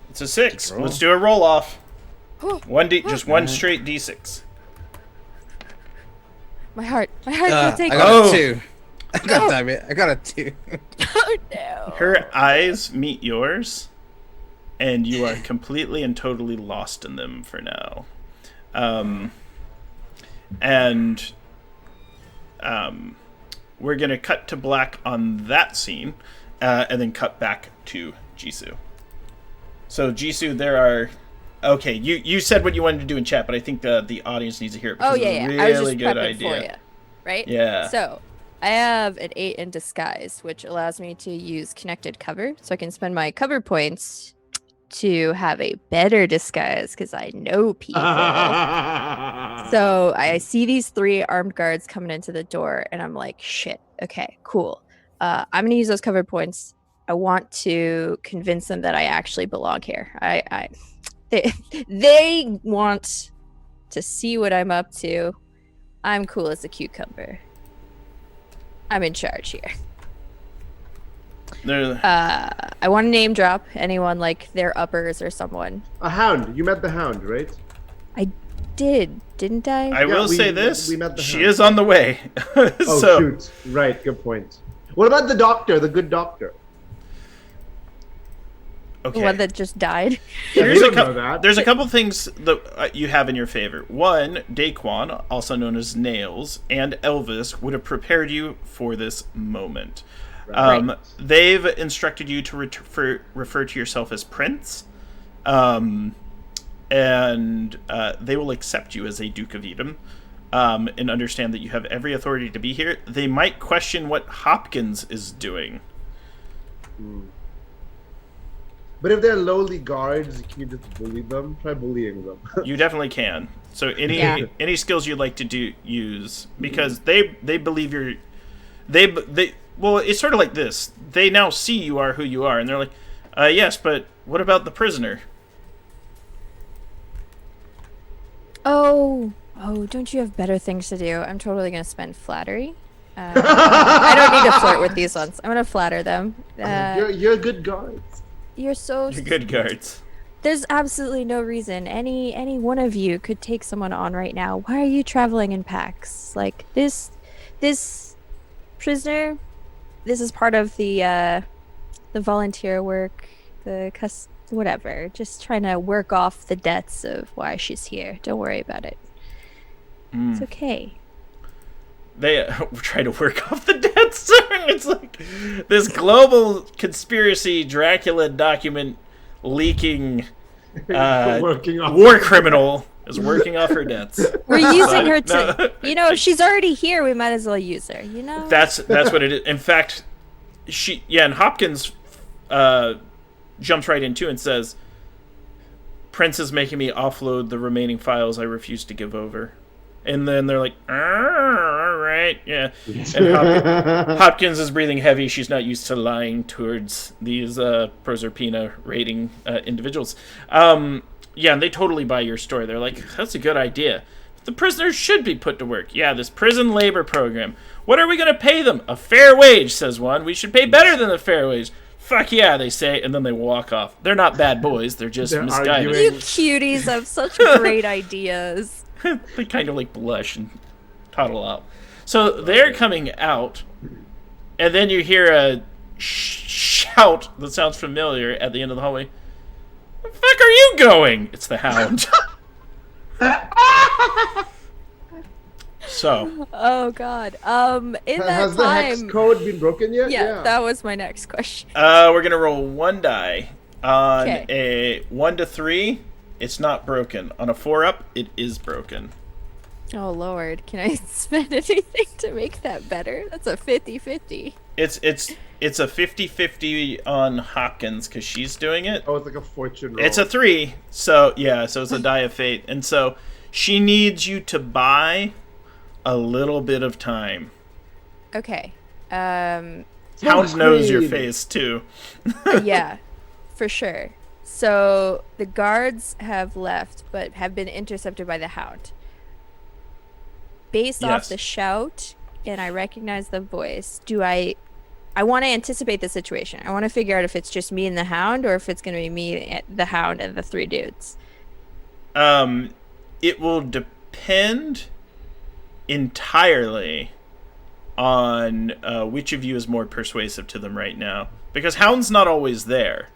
It's a 6. Roll. Let's do a roll off. Just one Alright. straight D6. My heart will take I it. got a 2. God damn it! I got a 2. Oh no. Her eyes meet yours, and you are completely and totally lost in them for now. We're gonna cut to black on that scene, and then cut back to Jisoo. So Jisoo, there are. Okay, you said what you wanted to do in chat, but I think the audience needs to hear it. Oh Because yeah, it's a yeah. I was really just good prepping idea. for you, right? Yeah. So I have an 8 in disguise, which allows me to use connected cover, so I can spend my cover points to have a better disguise because I know people. So I see these 3 armed guards coming into the door, and I'm like, shit, okay, cool. I'm going to use those cover points. I want to convince them that I actually belong here. They want to see what I'm up to. I'm cool as a cucumber. I'm in charge here. I want to name drop anyone, like their uppers or someone. A hound. You met the hound, right? I didn't I? I will say this. We met the she hound. is on the way. Oh, So, shoot. Right, good point. What about the doctor, the good doctor? The one that just died. Here's we a don't know couple. that. There's a couple things that you have in your favor. One, Daquan, also known as Nails, and Elvis would have prepared you for this moment. Right. They've instructed you to refer to yourself as Prince, and they will accept you as a Duke of Edom, and understand that you have every authority to be here. They might question what Hopkins is doing. But if they're lowly guards, can you just bully them? Try bullying them. You definitely can. So any skills you'd like to use, because they believe you're well, it's sort of like this. They now see you are who you are, and they're like, yes, but what about the prisoner? Oh, don't you have better things to do? I'm totally gonna spend flattery. I don't need to flirt with these ones. I'm gonna flatter them. You're good guards. You're so You're good guards. There's absolutely no reason any one of you could take someone on right now. Why are you traveling in packs? Like this prisoner, this is part of the volunteer work, whatever. Just trying to work off the debts of why she's here. Don't worry about it. It's okay. They try to work off the debts. It's like this global conspiracy Dracula document leaking Working off war criminal is working off her debts. We're using her to, No. if she's already here, we might as well use her, That's what it is. In fact, and Hopkins jumps right in too and says, Prince is making me offload the remaining files I refuse to give over. And then they're like, all right, yeah. And Hopkins is breathing heavy. She's not used to lying towards these Proserpina rating individuals. And they totally buy your story. They're like, that's a good idea. The prisoners should be put to work. Yeah, this prison labor program. What are we going to pay them? A fair wage, says one. We should pay better than a fair wage. Fuck yeah, they say, and then they walk off. They're not bad boys. They're just misguided. You cuties have such great ideas. They kind of like blush and toddle out. So they're coming out, and then you hear a shout that sounds familiar at the end of the hallway. Where the fuck are you going? It's the hound. So. Oh God. In that Has time, the hex code been broken yet? yeah, that was my next question. We're gonna roll one die on Okay. a 1 to 3. It's not broken. On a 4-up, it is broken. Oh Lord, can I spend anything to make that better? That's a 50-50. It's a 50-50 on Hopkins because she's doing it. Oh, it's like a fortune roll. It's a 3, so it's a die of fate, and so she needs you to buy a little bit of time. Okay. Hound knows your face too. Yeah, for sure. So the guards have left, but have been intercepted by the hound. Based off Yes. the shout, and I recognize the voice, I want to anticipate the situation. I want to figure out if it's just me and the hound, or if it's going to be me, the hound, and the 3 dudes. It will depend entirely on which of you is more persuasive to them right now, because Hound's not always there,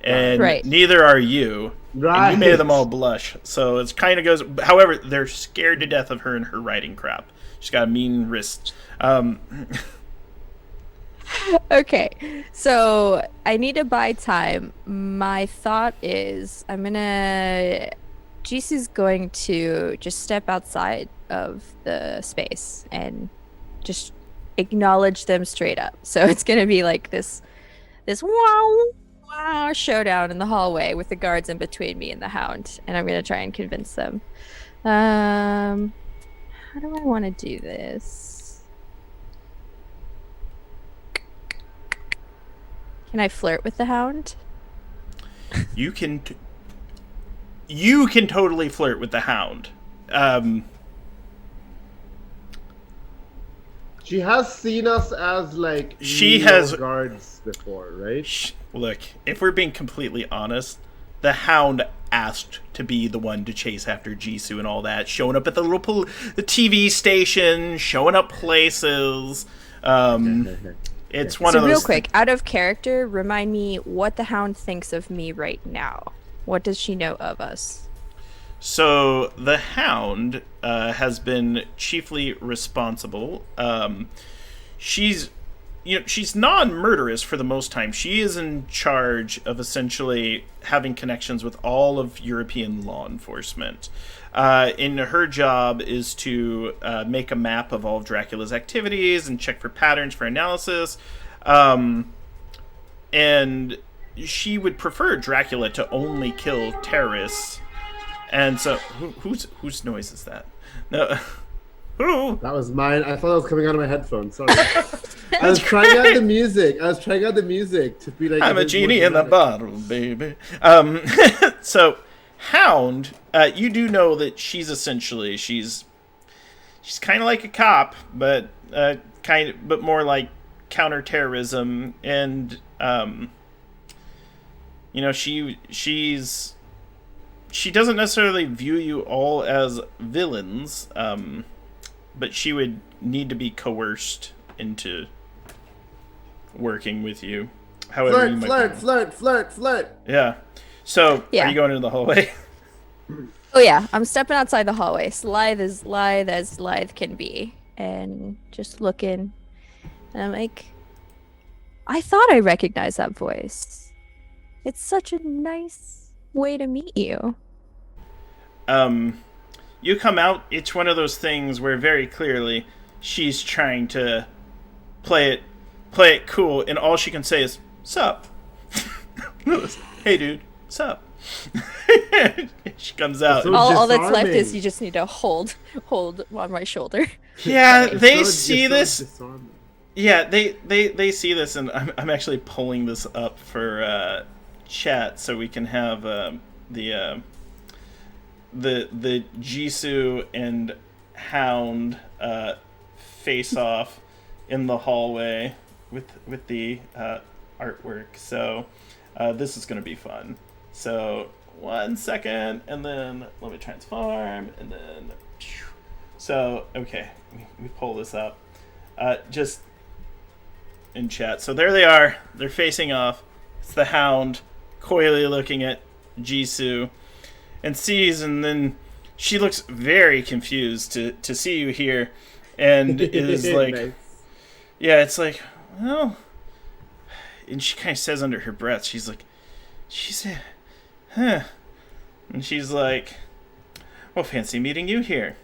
and Right. neither are you. Right. And you made them all blush, so it's kind of goes. However, they're scared to death of her and her riding crap. She's got a mean wrist. Okay, so I need to buy time. My thought is Jisoo's going to just step outside of the space and just acknowledge them straight up. So it's gonna be like this wow wow showdown in the hallway with the guards in between me and the hound, and I'm gonna try and convince them. How do I want to do this? Can I flirt with the hound? You can totally flirt with the hound. She has seen us as like She has guards before, right? Look, if we're being completely honest, the hound asked to be the one to chase after Jisoo and all that, showing up at the little the TV station, showing up places. It's one of those. So real quick, out of character, remind me what the hound thinks of me right now. What does she know of us? So the hound has been chiefly responsible. She's non-murderous for the most time. She is in charge of essentially having connections with all of European law enforcement. And her job is to make a map of all of Dracula's activities and check for patterns for analysis. And she would prefer Dracula to only kill terrorists. And so, whose noise is that? No, who? That was mine. I thought it was coming out of my headphones. Sorry. I was trying out the music. To be like. I'm a genie in the bottle, baby. So, Hound, you do know that she's essentially she's kind of like a cop, but but more like counterterrorism, and she doesn't necessarily view you all as villains, but she would need to be coerced into working with you. However, flirt. Yeah. So, Yeah. Are you going into the hallway? Oh yeah, I'm stepping outside the hallway, lithe as lithe can be, and just looking. And I'm like, I thought I recognized that voice. It's such a nice way to meet you. You come out, it's one of those things where very clearly she's trying to play it cool, and all she can say is, "Sup?" Hey dude, sup? She comes out. So All that's left disarming. is you just need to hold on my shoulder. Yeah, It's they so see this. disarming. Yeah, they see this, and I'm actually pulling this up for chat so we can have the Jisoo and Hound face off in the hallway with the artwork. So this is gonna be fun. So 1 second, and then let me transform, and then so okay, we pull this up just in chat. So there they are. They're facing off. It's the Hound coyly looking at Jisoo and sees, and then she looks very confused to see you here, and is like, Nice. yeah, it's like, well, and she kind of says under her breath, she said, huh, and she's like, well, fancy meeting you here.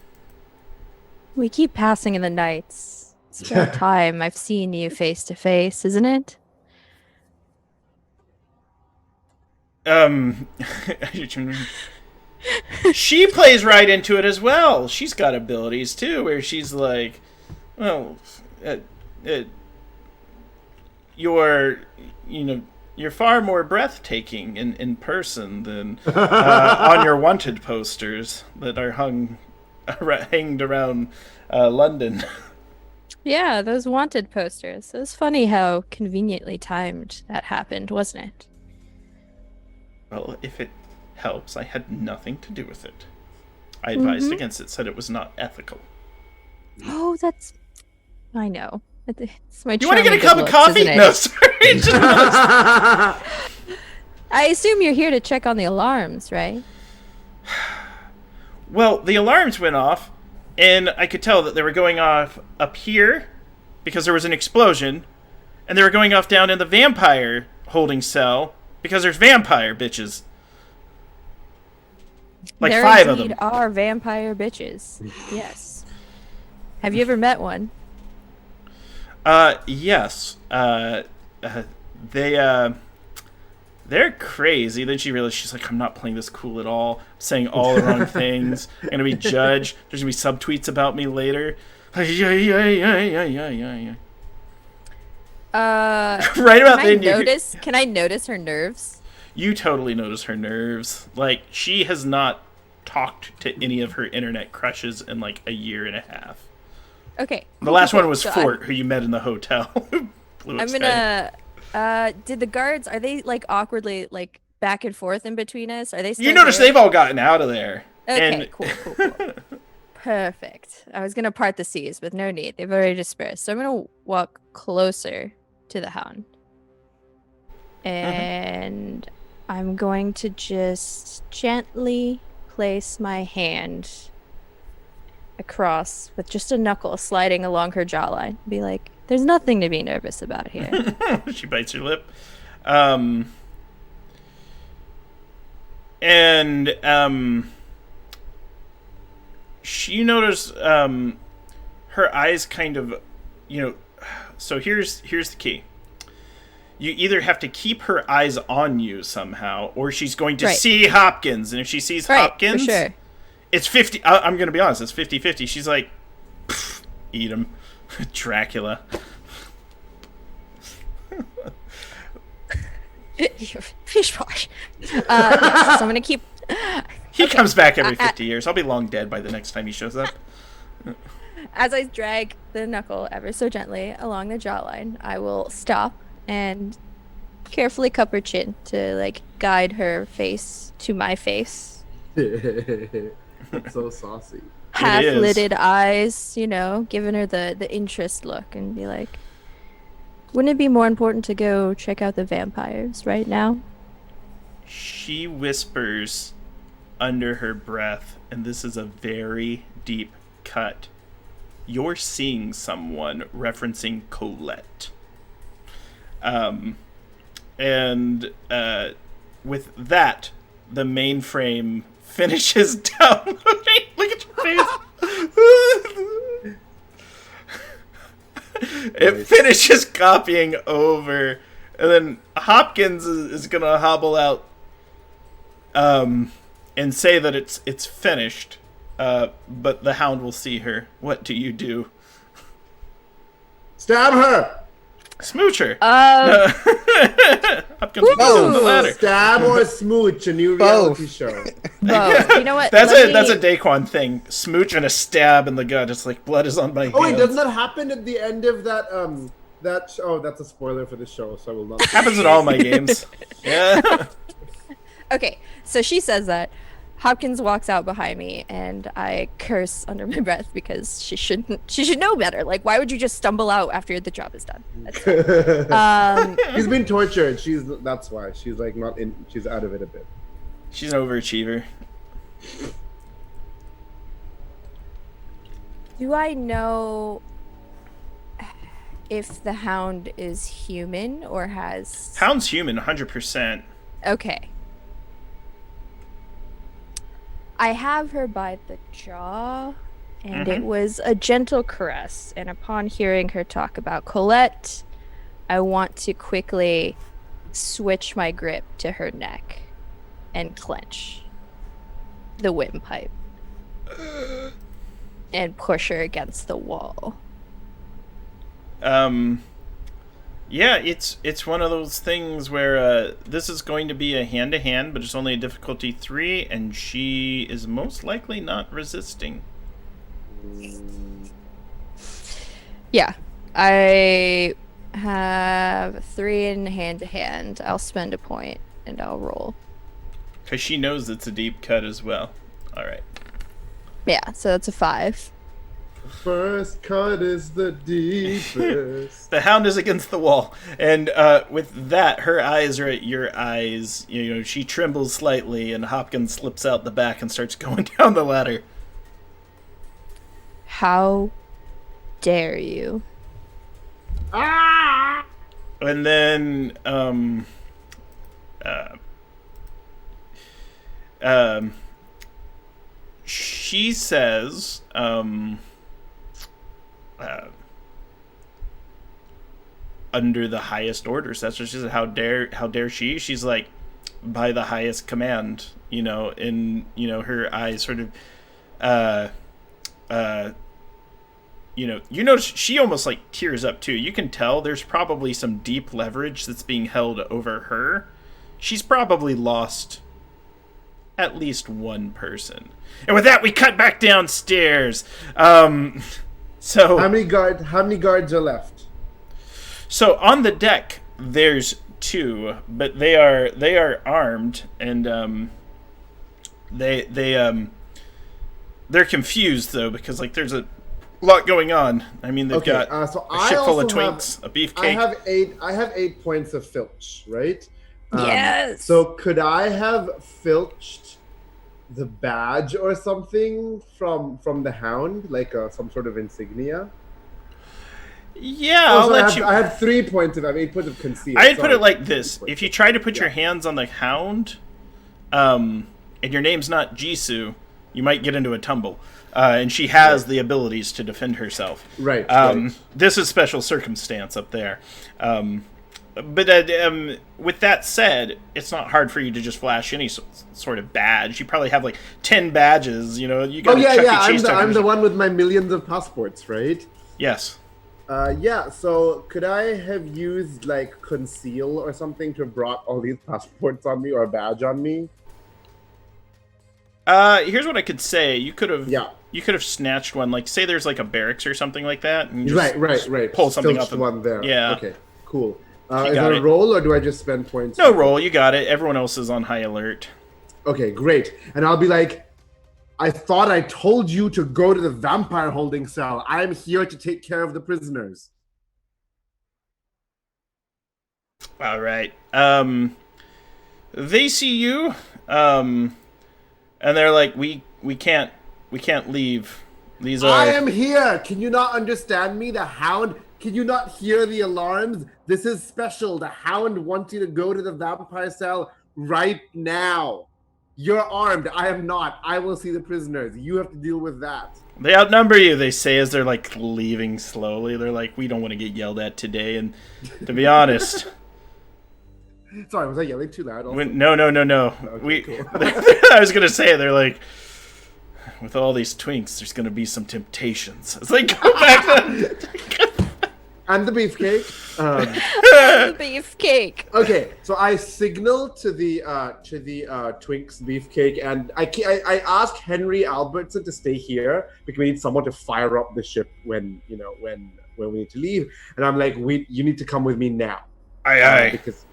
We keep passing in the nights. It's about time I've seen you face to face, isn't it? She plays right into it as well. She's got abilities too, where she's like, well, you're far more breathtaking in person than on your wanted posters that are hanged around London. Yeah, those wanted posters. It was funny how conveniently timed that happened, wasn't it? Well, if it helps, I had nothing to do with it. I advised against it, said it was not ethical. Oh, that's... I know. It's my You want to get a charming cup of good looks, coffee? isn't it? No, sorry. I assume you're here to check on the alarms, right? Well, the alarms went off, and I could tell that they were going off up here because there was an explosion, and they were going off down in the vampire holding cell because there's vampire bitches. Like there 5 of them. indeed are vampire bitches. Yes. Have you ever met one? Yes. They they're crazy. Then she realized, she's like, I'm not playing this cool at all. I'm saying all the wrong things. I'm gonna be judged. There's gonna be subtweets about me later. Right about then, can I notice her nerves? You totally notice her nerves. Like, she has not talked to any of her internet crushes in like a year and a half. Okay. The last one was so Fort, who you met in the hotel. I'm gonna. Did the guards, are they like awkwardly like back and forth in between us? Are they still You notice there? they've all gotten out of there. Okay, and... cool. Perfect. I was gonna part the seas, but no need. They've already dispersed. So I'm gonna walk closer to the hound. And I'm going to just gently place my hand across with just a knuckle sliding along her jawline. Be like, there's nothing to be nervous about here. She bites her lip. You notice her eyes kind of, so here's the key. You either have to keep her eyes on you somehow, or she's going to see Hopkins. And if she sees Hopkins, for sure. It's 50. I'm going to be honest, it's 50-50. She's like, eat him. Dracula. Fish wash. So I'm going to keep... He comes back every 50 years. I'll be long dead by the next time he shows up. As I drag the knuckle ever so gently along the jawline, I will stop and carefully cup her chin to like guide her face to my face. It's so saucy. Half-lidded eyes, giving her the interest look and be like, wouldn't it be more important to go check out the vampires right now? She whispers under her breath, and this is a very deep cut. You're seeing someone, referencing Colette. With that, the mainframe finishes downloading. Look at your face. It finishes copying over, and then Hopkins is gonna hobble out and say that it's finished, but the hound will see her. What do you do? Stab her! Smooch her! Hopkins will go down the ladder. Stab or smooch, a new reality show. Both. You know what? That's a Daquan thing. Smooch and a stab in the gut. It's like blood is on my hands. Oh wait, doesn't that happen at the end of that oh, that's a spoiler for the show, so I will not. It happens in all my games. Yeah. Okay, so she says that. Hopkins walks out behind me, and I curse under my breath because she should know better. Like, why would you just stumble out after the job is done? She's been tortured. That's why she's like not in. She's out of it a bit. She's an overachiever. Do I know if the hound is human or has... Hound's human, 100%. Okay. I have her by the jaw, and it was a gentle caress. And upon hearing her talk about Colette, I want to quickly switch my grip to her neck and clench the windpipe and push her against the wall. Yeah, it's one of those things where this is going to be a hand-to-hand, but it's only a difficulty 3, and she is most likely not resisting. Yeah, I have 3 in hand-to-hand. I'll spend a point, and I'll roll. Because she knows it's a deep cut as well. All right. Yeah, so that's a 5. First cut is the deepest. The hound is against the wall, and with that, her eyes are at your eyes. She trembles slightly, and Hopkins slips out the back and starts going down the ladder. How dare you? Ah! And then, she says, under the highest orders. That's what she said. How dare she? She's like, by the highest command, and her eyes sort of she almost like tears up too. You can tell there's probably some deep leverage that's being held over her. She's probably lost at least one person. And with that, we cut back downstairs. So how many guards are left? So on the deck, there's 2, but they are armed, and they're confused though, because like there's a lot going on. I mean, they've got a ship full of twinks, a beefcake. I have 8 points of filch, right? Yes. So could I have filched the badge or something from the hound, like some sort of insignia? Yeah, I'll let you. I have 3 points of. I have 8 points of conceal. I'd put it like this: if you try to put your hands on the hound, and your name's not Jisoo, you might get into a tumble. And she has the abilities to defend herself. Right. This is special circumstance up there. But with that said, it's not hard for you to just flash any sort of badge. You probably have like 10 badges. You got I'm the one with my millions of passports, right? Yes. So could I have used like conceal or something to have brought all these passports on me or a badge on me? Here's what I could say. You could have snatched one. Like, say there's like a barracks or something like that. And just right. Pull something Filched up. One there. Yeah. Okay. Cool. Is there a roll, or do I just spend points? No roll. You got it. Everyone else is on high alert. Okay, great. And I'll be like, I thought I told you to go to the vampire holding cell. I'm here to take care of the prisoners. All right. They see you. And they're like, we can't leave. These are. I am here. Can you not understand me? The Hound. Can you not hear the alarms? This is special. The Hound wants you to go to the vampire cell right now. You're armed. I am not. I will see the prisoners. You have to deal with that. They outnumber you, they say, as they're like leaving slowly. They're like, we don't want to get yelled at today. And to be honest. Sorry, was I yelling too loud? No. Okay, cool. I was gonna say, they're like, with all these twinks, there's gonna be some temptations. It's like, go back to... And the beefcake. The beefcake. Okay, so I signal to the Twinks beefcake, and I ask Henry Albertson to stay here because we need someone to fire up the ship when we need to leave. And I'm like, you need to come with me now. Aye. Because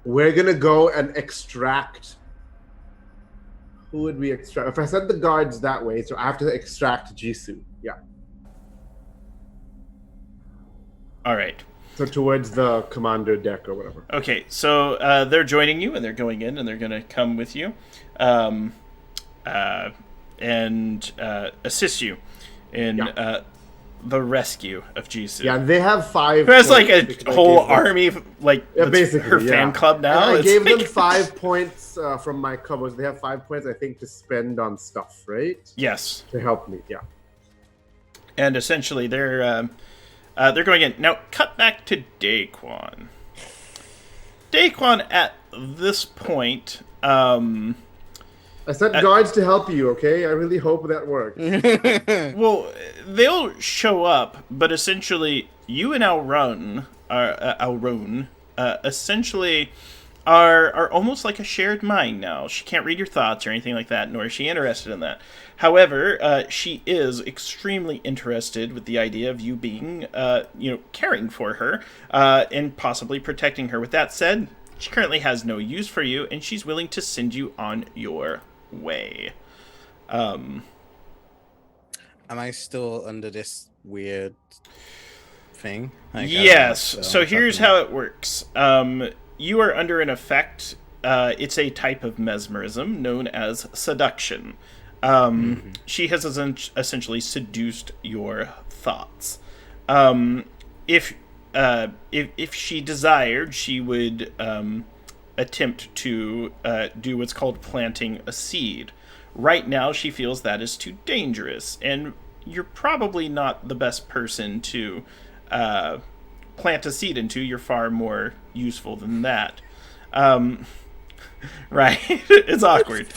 we're gonna go and extract. Who would we extract? If I send the guards that way, so I have to extract Jisoo. Yeah. All right. So towards the commander deck or whatever. Okay, so they're joining you, and they're going in, and they're going to come with you, and assist you in the rescue of Jisoo. Yeah, they have 5. Who has like a whole army, like basically her fan club now. And I gave them 5 points from my covers. They have 5 points, I think, to spend on stuff, right? Yes. To help me, yeah. And essentially, they're going in. Now, cut back to Daquan. Daquan, at this point... I sent guards to help you, okay? I really hope that works. Well, they'll show up, but essentially, you and Alron essentially are almost like a shared mind now. She can't read your thoughts or anything like that, nor is she interested in that. However, she is extremely interested with the idea of you being, caring for her, and possibly protecting her. With that said, she currently has no use for you, and she's willing to send you on your way. Am I still under this weird thing? Yes. So here's how it works. You are under an effect. It's a type of mesmerism known as seduction. She has essentially seduced your thoughts. If she desired, she would attempt to do what's called planting a seed. Right now, she feels that is too dangerous, and you're probably not the best person to plant a seed into, you're far more useful than that. Right? It's awkward.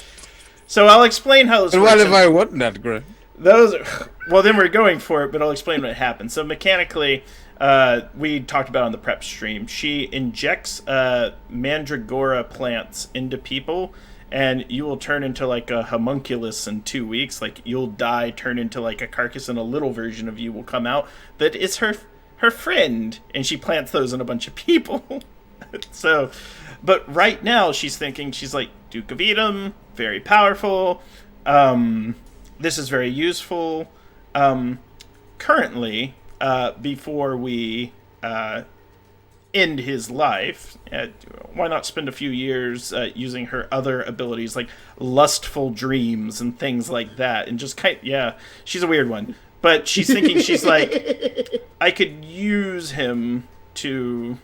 So I'll explain how this works. What if I want that, Greg? Well, then we're going for it, but I'll explain what happens. So mechanically, we talked about on the prep stream, she injects mandragora plants into people, and you will turn into like a homunculus in 2 weeks. Like, you'll die, turn into like a carcass, and a little version of you will come out that is her friend, and she plants those in a bunch of people. So, but right now she's thinking, she's like, Duke of Edom, very powerful. This is very useful. Currently, before we end his life, why not spend a few years using her other abilities like lustful dreams and things like that, and just she's a weird one, but she's thinking, she's like, I could use him to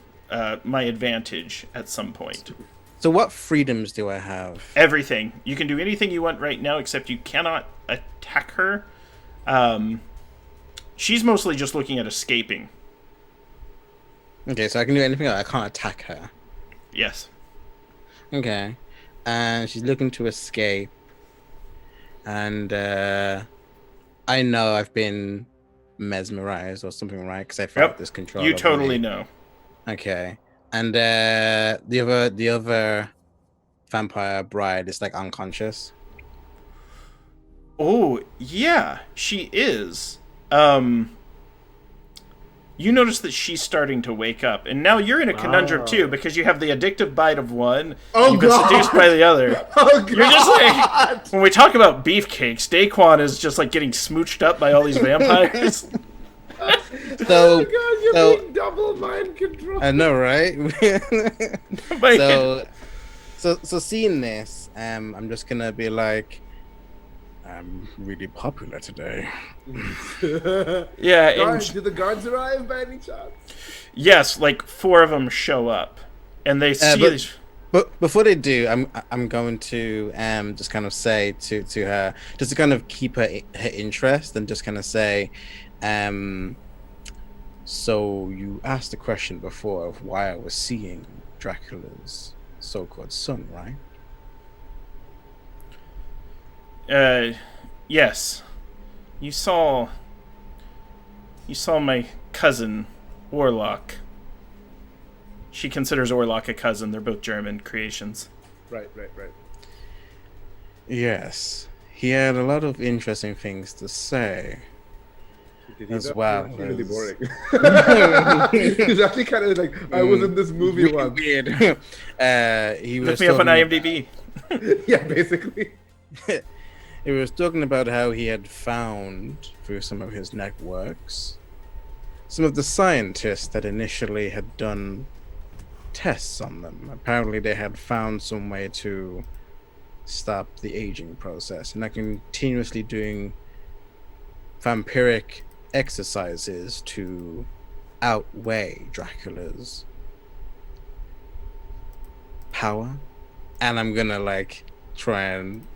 my advantage at some point. So what freedoms do I have? Everything. You can do anything you want right now, except you cannot attack her. She's mostly just looking at escaping. Okay, so I can do anything else. I can't attack her. Yes. Okay. And she's looking to escape. And I know I've been mesmerized or something, right? Because I felt this control. You totally know. Okay. And the other vampire bride is like unconscious. Oh, yeah, she is. You notice that she's starting to wake up, and now you're in a conundrum too, because you have the addictive bite of one, you've been seduced by the other. Oh, God. You're just like, when we talk about beefcakes, Daquan is just like getting smooched up by all these vampires. Oh my God, you're being double mind control. I know, right? So seeing this, I'm just gonna be like, I'm really popular today. Yeah. Guards, do the guards arrive by any chance? Yes, like 4 of them show up, and they see this. But before they do, I'm going to just kind of say to her, just to kind of keep her interest, and just kind of say, so you asked the question before of why I was seeing Dracula's so-called son, right? Yes. You saw my cousin, Orlok. She considers Orlok a cousin. They're both German creations. Right. Yes. He had a lot of interesting things to say. As well. He's really boring. He's actually kind of like, I was in this movie once. Weird. He was Look me up on IMDb. Yeah, basically. He was talking about how he had found, through some of his networks, some of the scientists that initially had done tests on them. Apparently they had found some way to stop the aging process, and are continuously doing vampiric exercises to outweigh Dracula's power. And I'm gonna like try and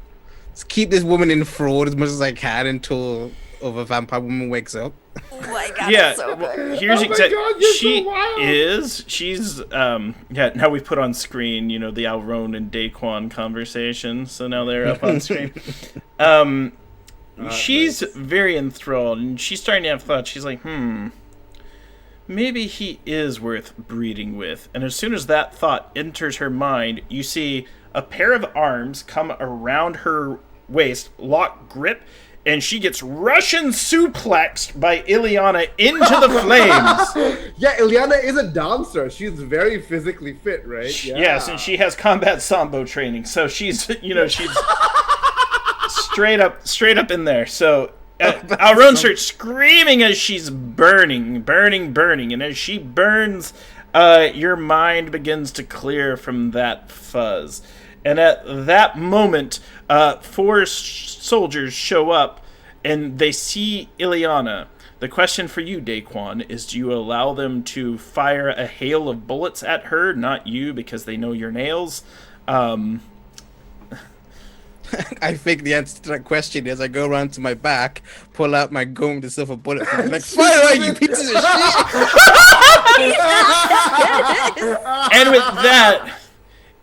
keep this woman in fraud as much as I can until a vampire woman wakes up. Oh my God, Yeah, so well, here's Oh my God, you're so wild. she's now we've put on screen, the Alron and Daquan conversation, so now they're up on screen. She's nice. very enthralled, and she's starting to have thoughts. She's like, maybe he is worth breeding with. And as soon as that thought enters her mind, you see a pair of arms come around her waist, lock grip, and she gets Russian suplexed by Ileana into the flames. Yeah, Ileana is a dancer. She's very physically fit, right? Yeah. Yes, and she has combat sambo training, so she's she's straight up in there. So Alron starts screaming as she's burning, and as she burns, your mind begins to clear from that fuzz. And at that moment, 4 soldiers show up, and they see Ileana. The question for you, Daquan, is do you allow them to fire a hail of bullets at her, not you, because they know your nails? I think the answer to that question is I go around to my back, pull out my gun with a silver bullet, and I'm like, fire away, you pieces of shit! And with that,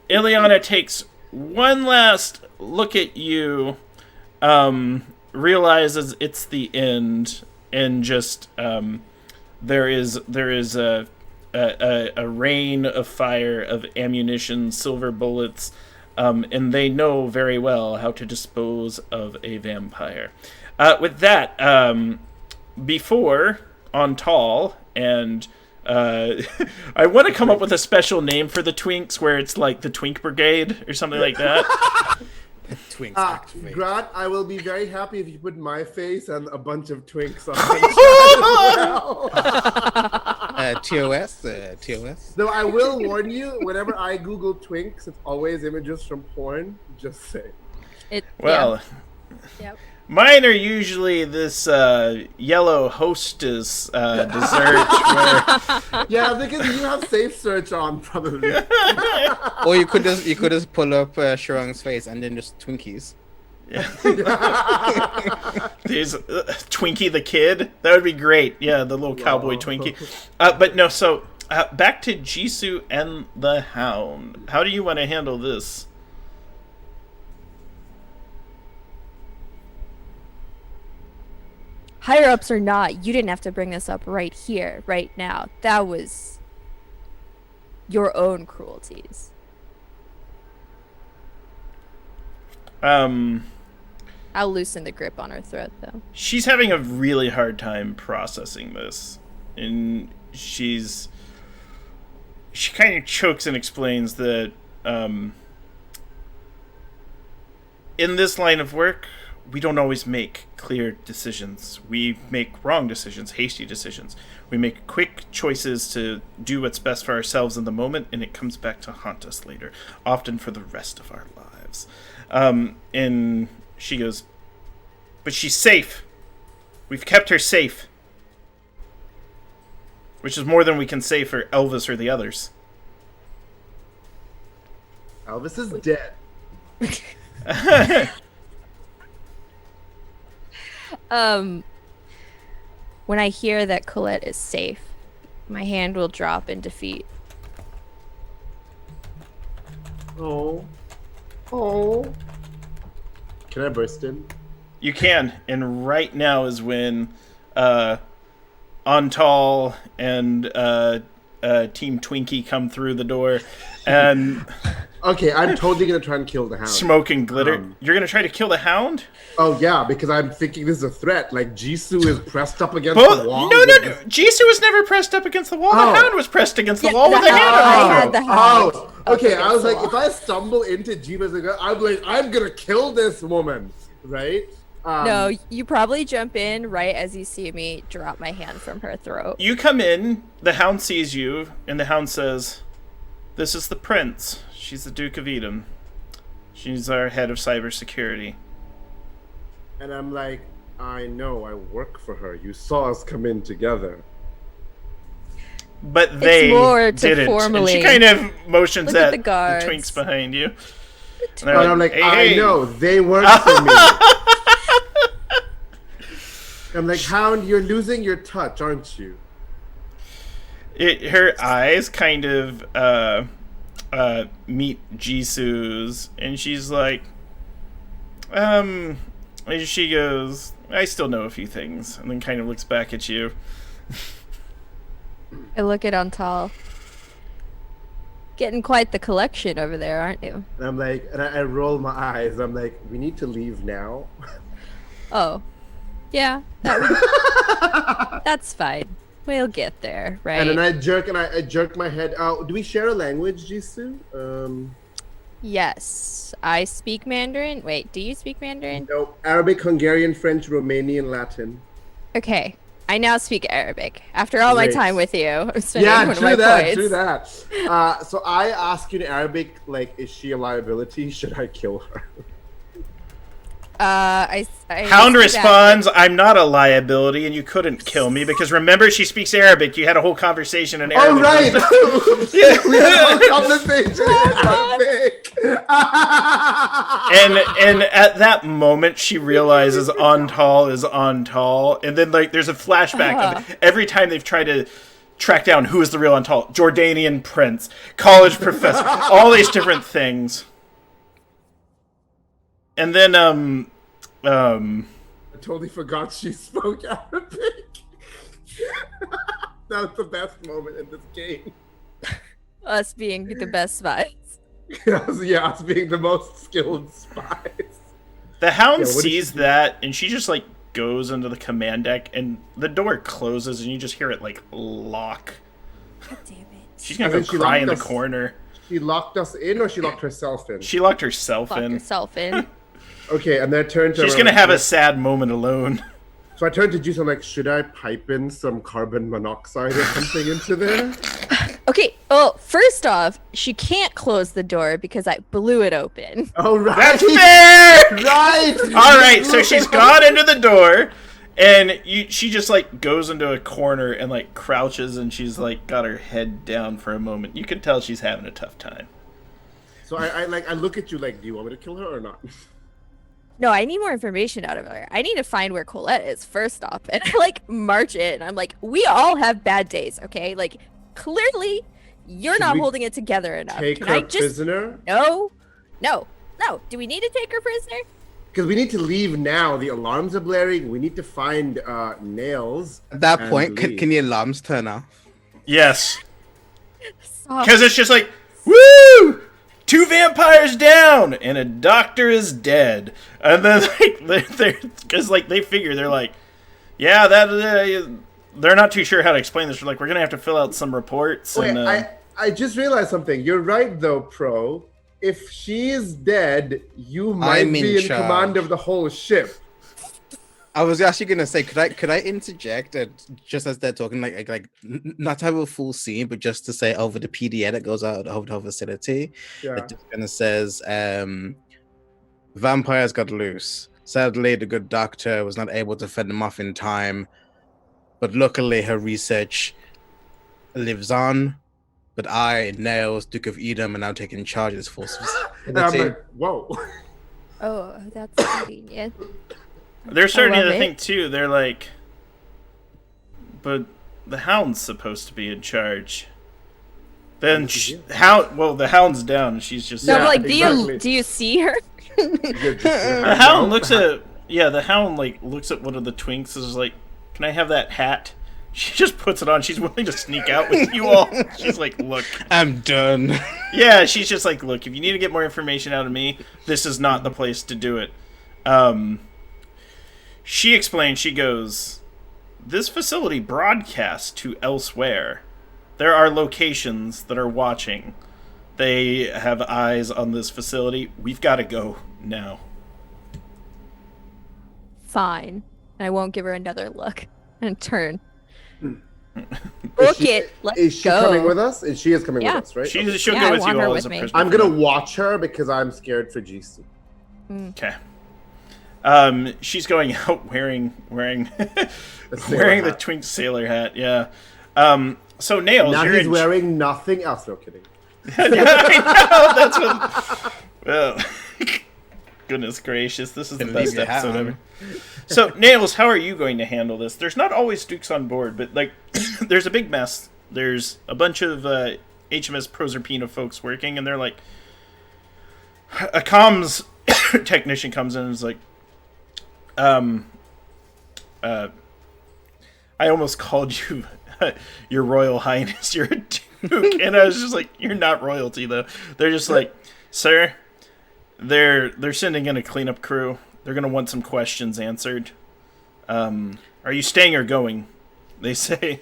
Ileana takes one last look at you, realizes it's the end, and just there is a rain of fire, of ammunition, silver bullets, and they know very well how to dispose of a vampire. With that, before on tall, and I want to come up with a special name for the twinks, where it's like the Twink Brigade or something like that. Twinks activate. Grant, I will be very happy if you put my face and a bunch of twinks on the chat TOS. Though I will warn you, whenever I Google twinks, it's always images from porn. Just say. Well, Yep. mine are usually this yellow hostess dessert. Where... Yeah, because you have safe search on probably. Or you could just pull up Sharang's face and then just Twinkies. These Twinkie the Kid, that would be great. Yeah, the little cowboy Twinkie. But no, so back to Jisoo and the Hound. How do you want to handle this? Higher ups or not, you didn't have to bring this up right here, right now. That was your own cruelties. I'll loosen the grip on her throat, though. She's having a really hard time processing this, and she kind of chokes and explains that in this line of work, we don't always make clear decisions. We make wrong decisions, hasty decisions. We make quick choices to do what's best for ourselves in the moment, and it comes back to haunt us later, often for the rest of our lives. And she goes, but she's safe. We've kept her safe. Which is more than we can say for Elvis or the others. Elvis is dead. When I hear that Colette is safe, my hand will drop in defeat. Oh. Can I burst in? You can, and right now is when Antal and Team Twinkie come through the door, and Okay, I'm totally gonna try and kill the hound. smoke and glitter. You're gonna try to kill the Hound? Oh yeah, because I'm thinking this is a threat. Like Jisoo is pressed up against Both? the wall. No. Jisoo was never pressed up against the wall. Oh. The Hound was pressed against the Yeah, wall with the a hand. Hound- I had the hound Okay, up I was against the like, if wall. I stumble into Jeeva's, I'm like, I'm gonna kill this woman, right? No, you probably jump in right as you see me drop my hand from her throat. You come in, the Hound sees you, and the Hound says, "This is the Prince. She's the Duke of Edom. She's our head of cybersecurity." And I'm like, I know, I work for her. You saw us come in together. But they more to didn't. formally And she kind of motions look at at the the guards. twinks behind you. And And I'm like, I know, they work for me. I'm like, Hound, you're losing your touch, aren't you? Her eyes kind of meet Jisoo's, and she's like, and she goes, "I still know a few things," and then kind of looks back at you. I look at Antal. Getting quite the collection over there, aren't you? And I'm like, and I roll my eyes. I'm like, we need to leave now. Oh. Yeah, that's fine. We'll get there, right? And then I jerk my head out. Do we share a language, Jisoo? Yes. I speak Mandarin. Wait, do you speak Mandarin? No, Arabic, Hungarian, French, Romanian, Latin. Okay. I now speak Arabic. After all my Great. time with you, I'm spending Yeah, one of my true points. that. So I ask you in Arabic, like, is she a liability? Should I kill her? I Hound see that. responds, "I'm not a liability, and you couldn't kill me because remember she speaks Arabic. You had a whole conversation in Arabic." Oh, right! We had a whole conversation in Arabic. And at that moment she realizes Antal is Antal, and then like there's a flashback of every time they've tried to track down who is the real Untold, Jordanian prince, college professor, all these different things. And then, I totally forgot she spoke Arabic. That was the best moment in this game. Us being the best spies. Yeah, us being the most skilled spies. The Hound Yeah, what did sees she do? that, and she just, like, goes into the command deck, and the door closes, and you just hear it, like, lock. God damn it. She's gonna And go then she cry in the locked us. corner. She locked us in, or she locked herself in? She locked herself Lock in. yourself in. Okay, and then I turned to She's her, gonna have a like, sad moment alone. So I turned to Juice. I'm like, should I pipe in some carbon monoxide or something into there? Okay, well, first off, she can't close the door because I blew it open. Oh right, That's fair! right. All right, so she's gone into the door, and she just, like, goes into a corner and, like, crouches, and she's, like, got her head down for a moment. You can tell she's having a tough time. So I look at you like, do you want me to kill her or not? No, I need more information out of her. I need to find where Colette is first off. And I, like, march in. I'm like, we all have bad days, okay? Like, clearly, you're Should not we holding it together enough. Take Can her I just... prisoner? No. Do we need to take her prisoner? Because we need to leave now. The alarms are blaring. We need to find Nails. At that and point, leave. can the alarms turn off? Yes. Stop. Because it's just like, woo! 2 vampires down, and a doctor is dead. And then, like, because, like, they figure, they're like, yeah, they're not too sure how to explain this. They're like, we're going to have to fill out some reports. Wait, And, I just realized something. You're right, though, Pro. If she is dead, you might I'm in be in charge. command of the whole ship. I was actually gonna say, could I interject just as they're talking, not to have a full scene, but just to say over the PDA that goes out of the whole facility, Yeah. it just kind of says, vampires got loose. Sadly, the good doctor was not able to fend them off in time, but luckily her research lives on. But I, Nails, Duke of Edom, are now taking charge of this force. And I'm like, whoa. Oh, that's convenient. they're starting love to it. think, too, they're like, but the Hound's supposed to be in charge. Then, the Hound's down, and she's just... No, Yeah, but, like, exactly. do you see her? The Hound looks at... Yeah, the Hound, like, looks at one of the twinks and is like, can I have that hat? She just puts it on. She's willing to sneak out with you all. She's like, look. I'm done. Yeah, she's just like, look, if you need to get more information out of me, this is not the place to do it. She explains, she goes, this facility broadcasts to elsewhere. There are locations that are watching. They have eyes on this facility. We've got to go now. Fine. I won't give her another look. And turn. Book it. Let's Is she go. coming with us? And she is coming Yeah. with us, right? She'll Yeah, go I with want you her all with as a me. prisoner. I'm gonna watch her because I'm scared for GC. Okay. She's going out wearing sailor wearing the hat. twink sailor hat. Yeah. So Nails, Now you're he's in. wearing nothing else. No kidding. Yeah, I know. That's what. Well, goodness gracious, this is the Leave best your hat episode on. ever. So Nails, how are you going to handle this? There's not always Dukes on board, but like, there's a big mess. There's a bunch of HMS Proserpina folks working, and they're like, a comms technician comes in and is like, I almost called you your Royal Highness. You're a Duke, and I was just like, you're not royalty though. They're just like, sir, they're sending in a cleanup crew. They're gonna want some questions answered. Are you staying or going? They say.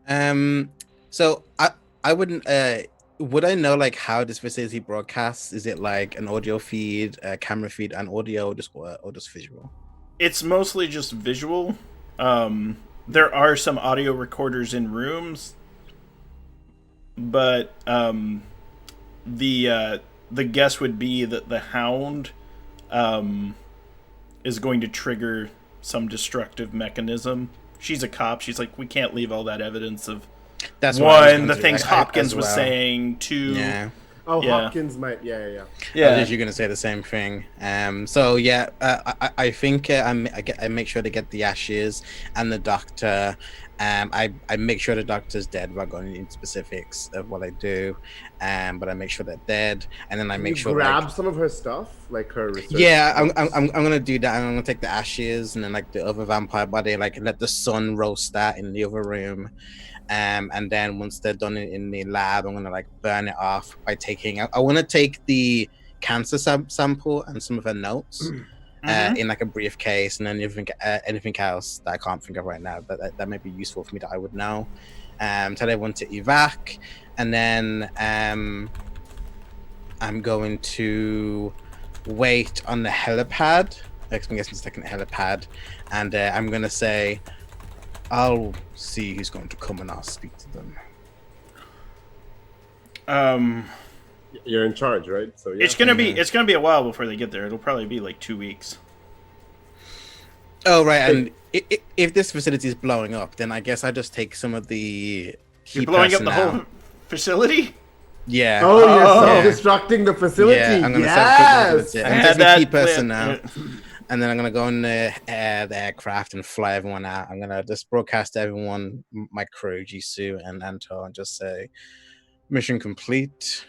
So I wouldn't. Would I know like how this facility broadcasts? Is it like an audio feed, a camera feed, and audio, or just visual? It's mostly just visual. There are some audio recorders in rooms, but the guess would be that the Hound is going to trigger some destructive mechanism. She's a cop. She's like, we can't leave all that evidence of That's what I was one, gonna the do, things as Hopkins was well. saying, two. Yeah. Oh, Yeah. Hopkins might. Yeah. I was Yeah. literally gonna say the same thing. So yeah, I think I make sure to get the ashes and the doctor I make sure the doctor's dead without going into specifics of what I do, but I make sure they're dead, and then I Can make you sure grab some of her stuff, like her research. yeah, I'm notes? gonna do that. I'm gonna take the ashes and then like the other vampire body, like let the sun roast that in the other room, and then once they're done in the lab, I'm gonna like burn it off by taking. I want to take the cancer sample and some of her notes. In like a briefcase, and then anything else that I can't think of right now that may be useful for me that I would know. Tell everyone to evac, and then I'm going to wait on the helipad. I'm guessing it's like a helipad, and I'm gonna say, I'll see who's going to come and I'll speak to them. You're in charge, right? So yeah. It's gonna be a while before they get there. It'll probably be like 2 weeks. Oh right, and if this facility is blowing up, then I guess I just take some of the key You're blowing up personnel. the whole facility. Yeah. Oh, you're Oh. self-destructing the facility. Yeah, I'm gonna Yes. I'm had taking that key personnel, plan. and then I'm gonna go in the aircraft and fly everyone out. I'm gonna just broadcast to everyone, my crew, Jisoo and Anto, and just say, mission complete.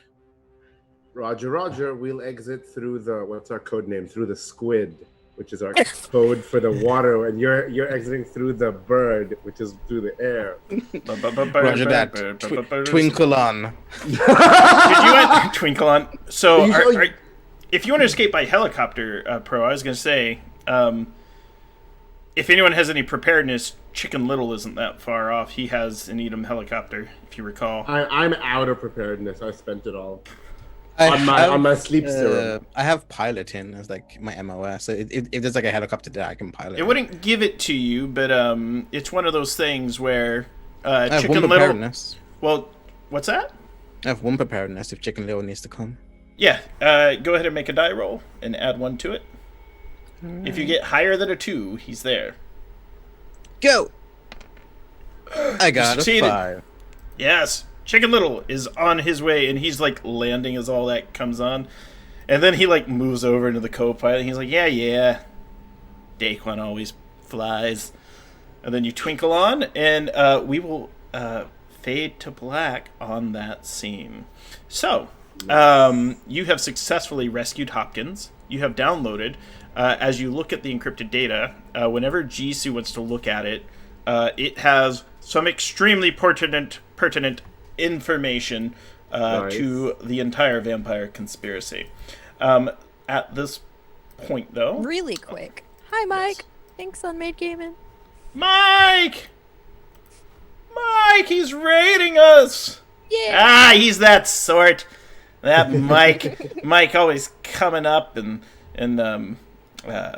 Roger, Roger. We'll exit through the what's our code name? Through the squid, which is our code for the water, and you're exiting through the bird, which is through the air. Roger that. Twinkle on. Did you want Twinkle on? So, Usually- if you want to escape by helicopter, Pro, I was going to say, if anyone has any preparedness, Chicken Little isn't that far off. He has an Edom helicopter, if you recall. I'm out of preparedness. I spent it all on my sleep serum. I have piloting as like my MOS. So if there's like a helicopter there, I can pilot. It wouldn't give it to you, but it's one of those things where I have Chicken one Little. preparedness. Well, what's that? I have one preparedness if Chicken Little needs to come. Yeah, go ahead and make a die roll and add 1 to it. If you get higher than a 2, he's there. Go. I got a succeeded. 5. Yes, Chicken Little is on his way, and he's like landing as all that comes on, and then he like moves over into the co-pilot. And he's like, "Yeah, Daquan always flies." And then you twinkle on, and we will fade to black on that scene. So, you have successfully rescued Hopkins. You have downloaded. As you look at the encrypted data, whenever Jisoo wants to look at it, it has some extremely pertinent information Nice. to the entire vampire conspiracy. At this point, though, Really quick. Hi, Mike. Thanks on Made Gaming. Mike, he's raiding us. Yeah. He's that sort. That Mike always coming up and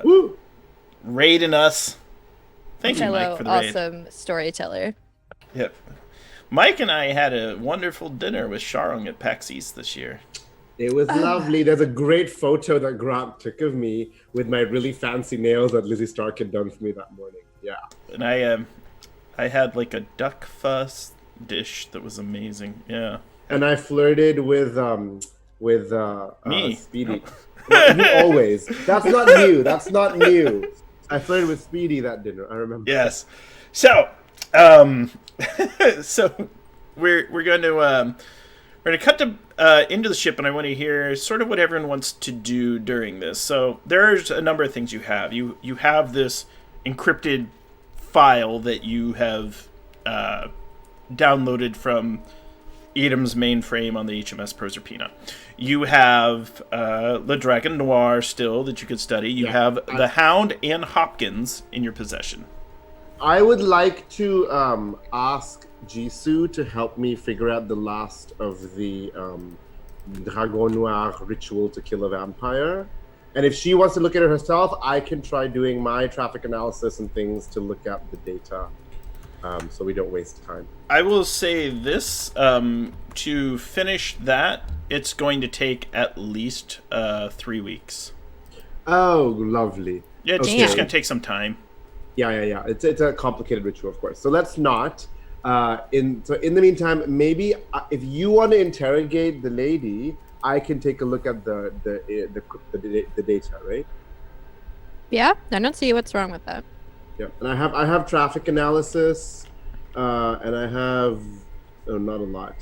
Woo! raiding us. Thank you, Fellow Mike, for the raid. awesome storyteller. Yep. Mike and I had a wonderful dinner with Sharong at PAX East this year. It was lovely. There's a great photo that Grant took of me with my really fancy nails that Lizzie Stark had done for me that morning. Yeah. And I had like a duck fuss dish that was amazing. Yeah. And I flirted with Me. Speedy. Well, you always. That's not new. That's not new. I flirted with Speedy that dinner. I remember. Yes. So, so we're going to cut to into the ship, and I want to hear sort of what everyone wants to do during this. So there's a number of things you have. You have this encrypted file that you have downloaded from Edom's mainframe on the HMS Proserpina. You have Le Dragon Noir still that you could study. You have the Hound and Hopkins in your possession. I would like to ask Jisoo to help me figure out the last of the Dragon Noir ritual to kill a vampire. And if she wants to look at it herself, I can try doing my traffic analysis and things to look at the data, so we don't waste time. I will say this, to finish that, it's going to take at least 3 weeks. Oh, lovely. Yeah, it's Okay. just going to take some time. Yeah. It's a complicated ritual, of course. So let's not. In the meantime, maybe if you want to interrogate the lady, I can take a look at the data, right? Yeah, I don't see what's wrong with that. Yeah, and I have traffic analysis. And I have not a lot.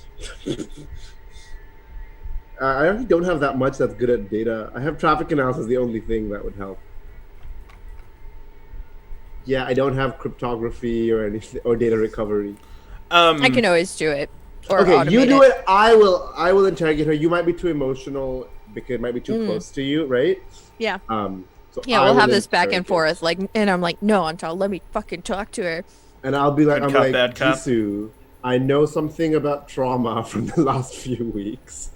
I actually don't have that much that's good at data. I have traffic analysis, the only thing that would help. Yeah, I don't have cryptography or anything or data recovery. I can always do it. Or Okay, you automate do it. I will interrogate her. You might be too emotional because it might be too close to you, right? Yeah. So Yeah, I we'll will have this back and interrogate. forth. Like, and I'm like, no, Antal, let me fucking talk to her. And I'll be like, Good I'm cop, like, bad cop. Jisoo, I know something about trauma from the last few weeks.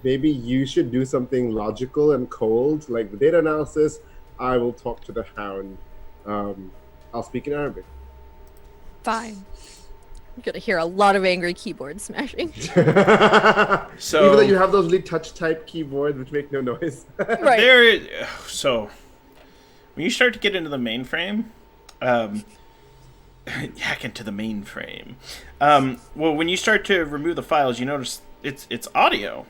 Maybe you should do something logical and cold, like the data analysis. I will talk to the hound. I'll speak in Arabic. Fine. You're gonna hear a lot of angry keyboard smashing. So Even though you have those really touch type keyboards which make no noise. Right. there. So when you start to get into the mainframe, hack into the mainframe. Well, when you start to remove the files, you notice it's audio,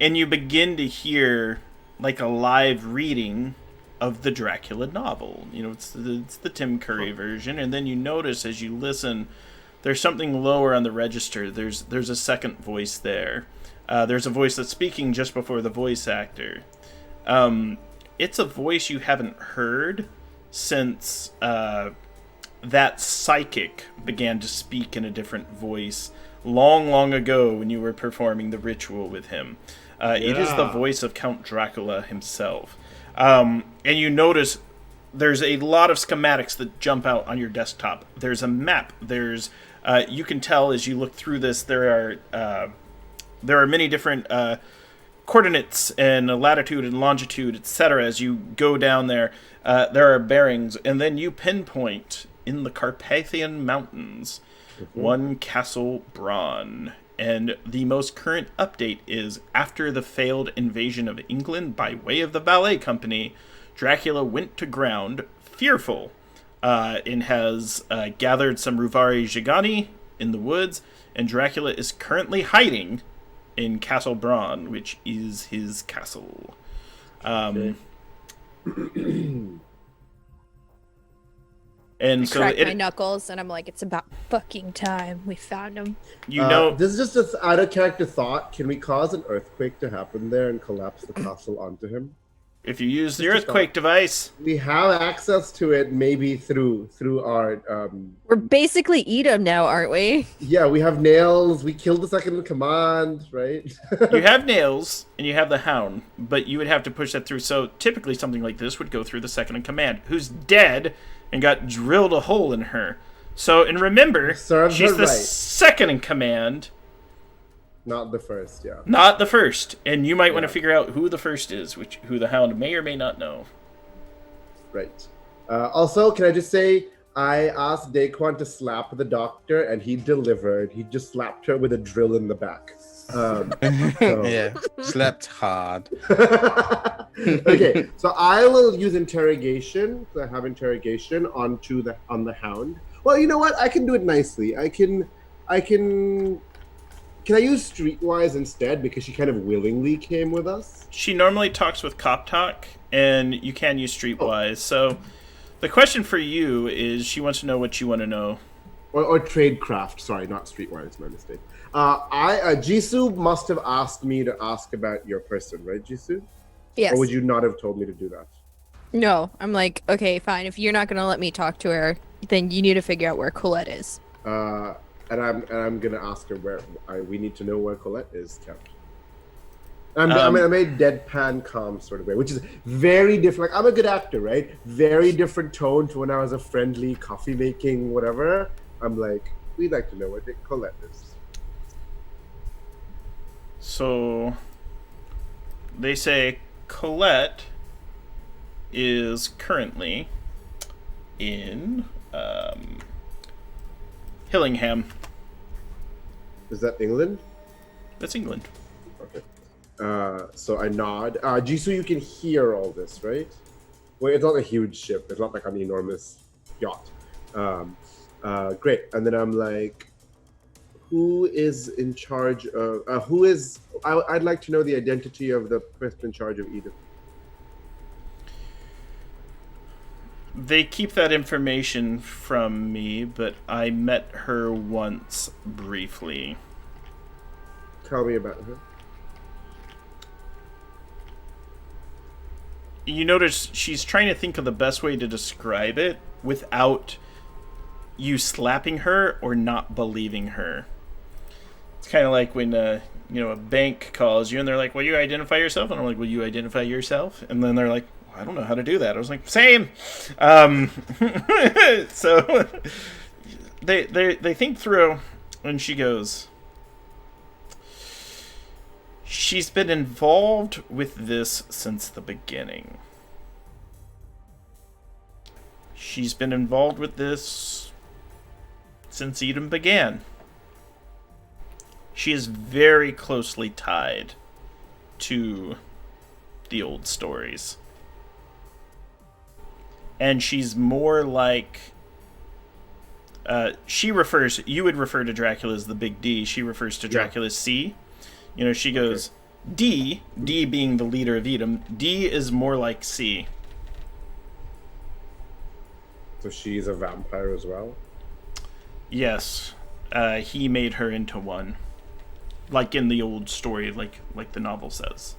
and you begin to hear like a live reading of the Dracula novel. You know, it's the Tim Curry version, and then you notice as you listen, there's something lower on the register. There's a second voice there. There's a voice that's speaking just before the voice actor. It's a voice you haven't heard since that psychic began to speak in a different voice long ago when you were performing the ritual with him. It is the voice of Count Dracula himself. And you notice there's a lot of schematics that jump out on your desktop. There's a map. There's you can tell as you look through this there are many different coordinates and latitude and longitude, etc. As you go down there, there are bearings, and then you pinpoint in the Carpathian Mountains one Castle Bronn. And the most current update is after the failed invasion of England by way of the ballet company, Dracula went to ground fearful and has gathered some Ruvari Gigani in the woods, and Dracula is currently hiding in Castle Bronn, which is his castle. And so Crack my knuckles, and I'm like, it's about fucking time we found him. you know, this is just an out of character thought. Can we cause an earthquake to happen there and collapse the castle onto him? if you use the earthquake device, We have access to it, maybe through our. We're basically Edom now, aren't we? Yeah, we have nails. We killed the second in command, right? you have nails and you have the hound, but you would have to push that through. So typically something like this would go through the second in command, who's dead and got drilled a hole in her. So, and remember, Serves she's her the right. second in command, Not the first, yeah. not the first. And you might want to figure out who the first is, who the hound may or may not know. Right. Also, can I just say, I asked Daquan to slap the doctor, and he delivered. He just slapped her with a drill in the back. So- Yeah, slept hard. Okay, so I will use interrogation. So I have interrogation on the hound. Well, you know what? I can do it nicely. Can I use Streetwise instead because she kind of willingly came with us? She normally talks with Cop Talk, and you can use Streetwise. So the question for you is, she wants to know what you want to know. Or Tradecraft. Sorry, not Streetwise. My mistake. Jisoo must have asked me to ask about your person, right, Jisoo? Yes. Or would you not have told me to do that? No, I'm like, okay, fine. If you're not gonna let me talk to her, then you need to figure out where Colette is. And I'm gonna ask her where. We need to know where Colette is, Count. I'm a deadpan, calm sort of way, which is very different. Like, I'm a good actor, right? Very different tone to when I was a friendly coffee making whatever. I'm like, we'd like to know where Colette is. So they say Colette is currently in Hillingham. Is that England? That's England. Okay. So I nod. Jisoo, you can hear all this, right? Well, it's not a huge ship. It's not like an enormous yacht. Great. And then I'm like, who is in charge of... I'd like to know the identity of the person in charge of Eden. They keep that information from me, but I met her once briefly. Tell me about her. You notice she's trying to think of the best way to describe it without you slapping her or not believing her. It's kind of like when a bank calls you and they're like, "Will you identify yourself?" And I'm like, "Will you identify yourself?" And then they're like, "I don't know how to do that." I was like, "Same." So they think through, and she goes, "She's been involved with this since the beginning. She's been involved with this since Eden began. She is very closely tied to the old stories. And she's more like... you would refer to Dracula as the Big D. She refers to Dracula as C. She goes, D being the leader of Edom, D is more like C. So she's a vampire as well? Yes. He made her into one. Like in the old story, like the novel says.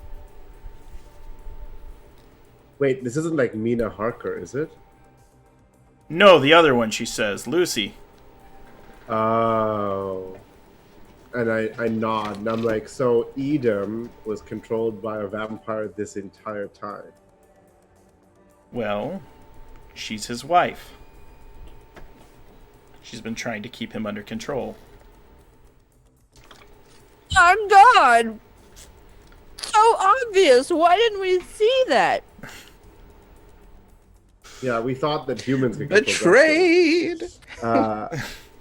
Wait, this isn't like Mina Harker, is it? No, the other one, she says. Lucy. Oh. And I nod, and I'm like, so Edom was controlled by a vampire this entire time? Well, she's his wife. She's been trying to keep him under control. I'm done. So obvious. Why didn't we see that? Yeah, we thought that humans could control Betrayed!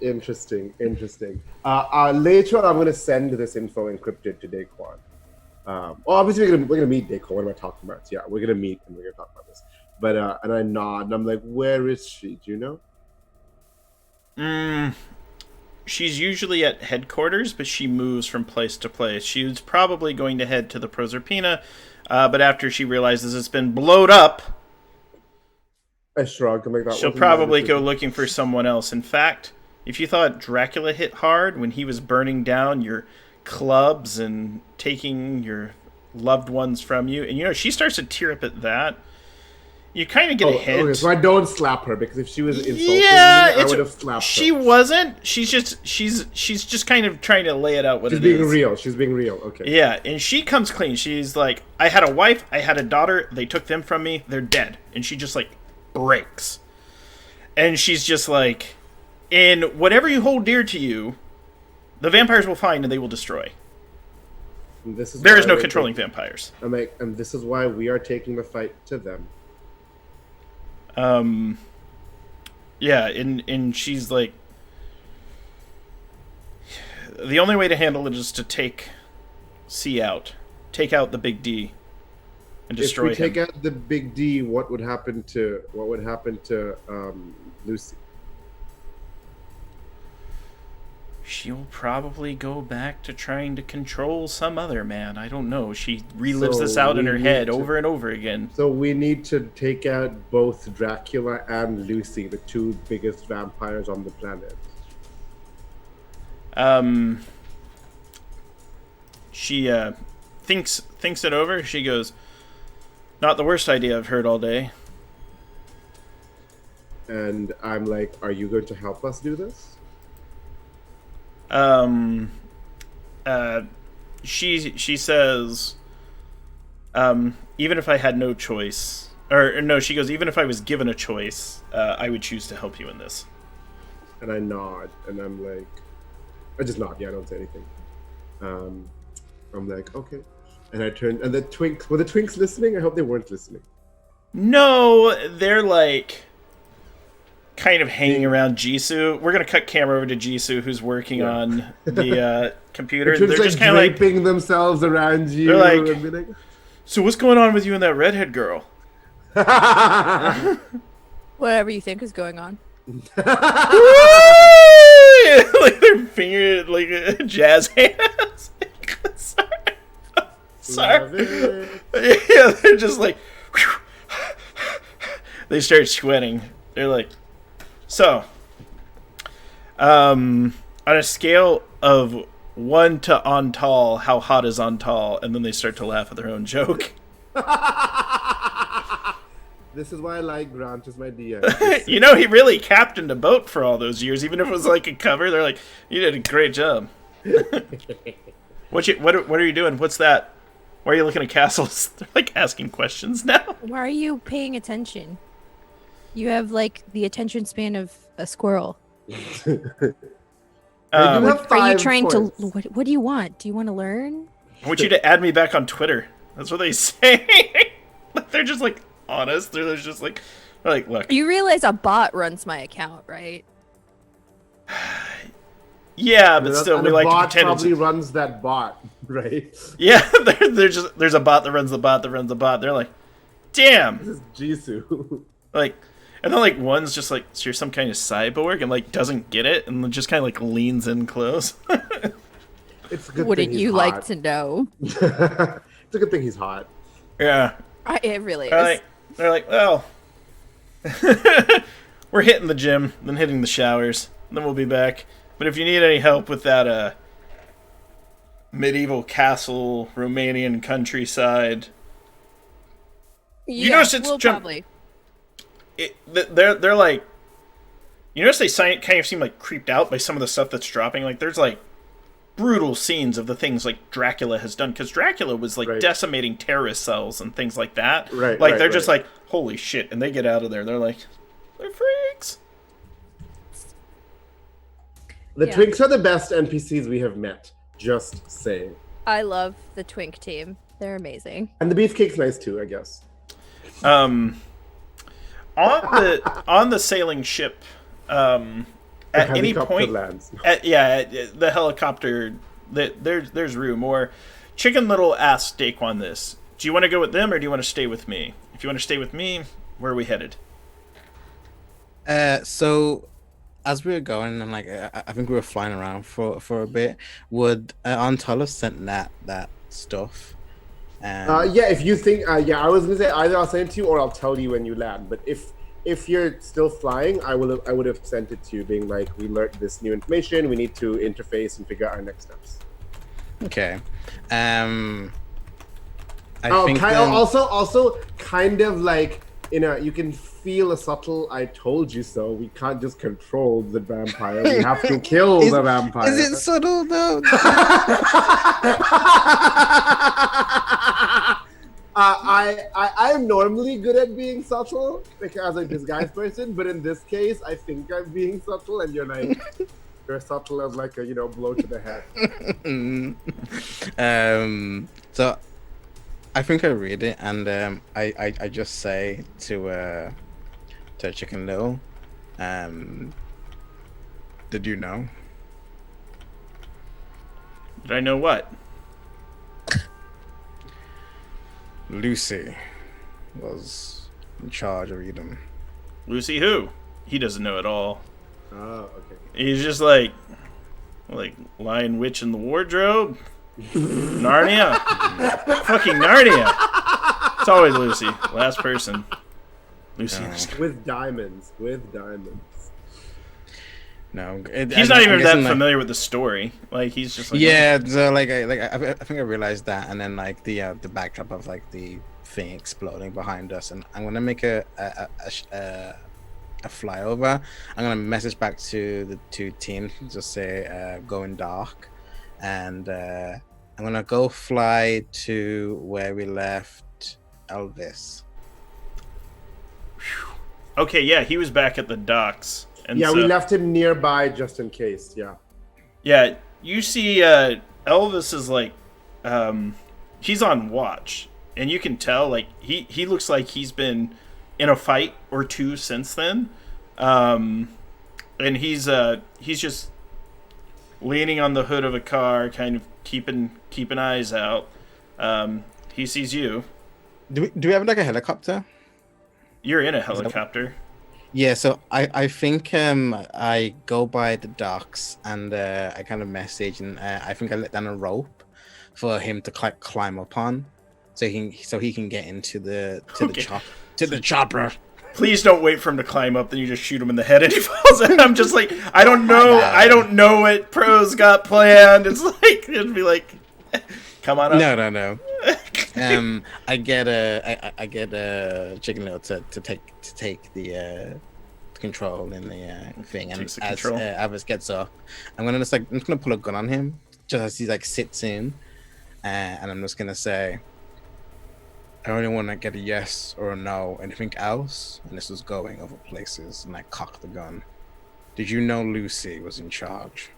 Interesting. Later on, I'm going to send this info encrypted to Daquan. Obviously, we're gonna meet Daquan. What am I talking about? Yeah, we're gonna meet and we're gonna talk about this. But and I nod and I'm like, where is she? Do you know? She's usually at headquarters, but she moves from place to place. She was probably going to head to the Proserpina, but after she realizes it's been blowed up, I shrug. I'm like, that she'll wasn't probably my go decision. looking for someone else. In fact, if you thought Dracula hit hard when he was burning down your clubs and taking your loved ones from you, and she starts to tear up at that, you kind of get a hint. Okay, so I don't slap her, because if she was insulting me, I would have slapped her. She wasn't. She's just kind of trying to lay it out what She's it being is. real. She's being real. Okay. Yeah, and she comes clean. She's like, I had a wife, I had a daughter, they took them from me, they're dead. And she just like breaks. And she's just like, and whatever you hold dear to you, the vampires will find and they will destroy. There is no controlling vampires. I'm like, and this is why we are taking the fight to them. Yeah, and she's like, the only way to handle it is to take C out. Take out the Big D and destroy him. If we take out the Big D, what would happen to Lucy? She'll probably go back to trying to control some other man. I don't know. She relives this out in her head over and over again. So we need to take out both Dracula and Lucy, the two biggest vampires on the planet. She thinks it over. She goes, not the worst idea I've heard all day. And I'm like, are you going to help us do this? She says, even if I had no choice, or no, she goes, even if I was given a choice, I would choose to help you in this. And I nod, and I'm like, I just nod. Yeah, I don't say anything. I'm like, okay. And I turn, and the Twinks, were the Twinks listening? I hope they weren't listening. No, they're like kind of hanging around Jisoo. We're gonna cut camera over to Jisoo, who's working on the computer. They're just kind of draping themselves around you. They're like, and be like, so what's going on with you and that redhead girl? Whatever you think is going on. Like their finger, like jazz hands. Sorry. Yeah, they're just like, they start sweating. They're like, so, on a scale of 1 to on tall, how hot is on tall? And then they start to laugh at their own joke. This is why I like Grant as my DM. You know, he really captained a boat for all those years, even if it was like a cover. They're like, you did a great job. What are you doing? What's that? Why are you looking at castles? They're like asking questions now. Why are you paying attention? You have like the attention span of a squirrel. have Are you 5 trying points. to? What do you want? Do you want to learn? I want you to add me back on Twitter. That's what they say. Like, they're just like honest. They're just like, look. You realize a bot runs my account, right? Yeah, but still, and we the like to bot pretend. probably runs that bot, right? Yeah, there's a bot that runs the bot that runs the bot. They're like, damn. This is Jisoo. Like, and then like one's just like, so you're some kind of cyborg, and like doesn't get it, and then just kind of like leans in close. It's a good Wouldn't thing he's you like hot. to know? It's a good thing he's hot. Yeah. It really is. They're like, well, we're hitting the gym, then hitting the showers, then we'll be back. But if you need any help with that medieval castle, Romanian countryside, you notice it's we'll probably. they're like, you notice they kind of seem like creeped out by some of the stuff that's dropping. Like there's like brutal scenes of the things like Dracula has done, because Dracula was like Right. decimating terrorist cells and things like that. Right, Like right, they're just right. like, holy shit, and they get out of there. They're like, they're freaks. The Yeah. Twinks are the best NPCs we have met. Just saying. I love the Twink team. They're amazing. And the Beefcake's nice too, I guess. On the sailing ship, at any Helicopter point, lands. at the helicopter, there's room. Or Chicken Little asked Daquan this: do you want to go with them or do you want to stay with me? If you want to stay with me, where are we headed? So as we were going, and like I think we were flying around for a bit, would Antal have sent that stuff? Yeah, if you think, I was gonna say either I'll send it to you or I'll tell you when you land. But if you're still flying, I would have sent it to you, being like, we learned this new information. We need to interface and figure out our next steps. Okay. Also, kind of like, you can feel a subtle "I told you so." We can't just control the vampire. We have to kill the vampire. Is it subtle though? I'm normally good at being subtle because I'm a disguised person, but in this case, I think I'm being subtle, and you're like, you're subtle as like a blow to the head. So I think I read it, and I just say to Chicken Little, did you know? Did I know what? Lucy was in charge of Edom. Lucy who? He doesn't know at all. Oh, okay. He's just like Lion Witch in the Wardrobe. Narnia. Fucking Narnia. It's always Lucy. Last person. Lucy. With diamonds. No, He's not even that familiar with the story. Like he's just like, yeah. So I think I realized that, and then like the backdrop of like the thing exploding behind us, and I'm gonna make a flyover. I'm gonna message back to the two teams, just say going dark, and I'm gonna go fly to where we left Elvis. okay, yeah, he was back at the docks. And Yeah, so, we left him nearby just in case. Yeah. Yeah, you see Elvis is like he's on watch, and you can tell like he looks like he's been in a fight or two since then. And he's just leaning on the hood of a car, kind of keeping eyes out. He sees you. Do we have like a helicopter? You're in a helicopter. Yeah, so I think I go by the docks, and I kind of message, and I think I let down a rope for him to climb up on, so he can get into the Okay. chopper. please don't wait for him to climb up, then you just shoot him in the head and he falls. And I'm just like, I don't know what Pro's got planned. It's like, it'd be like, come on up. No. I get a Chicken Little to take the control in the thing, and as Avis gets up, I'm just gonna pull a gun on him just as he like sits in, and I'm just gonna say, I only want to get a yes or a no. Anything else? And this was going over places, and I cocked the gun. Did you know Lucy was in charge?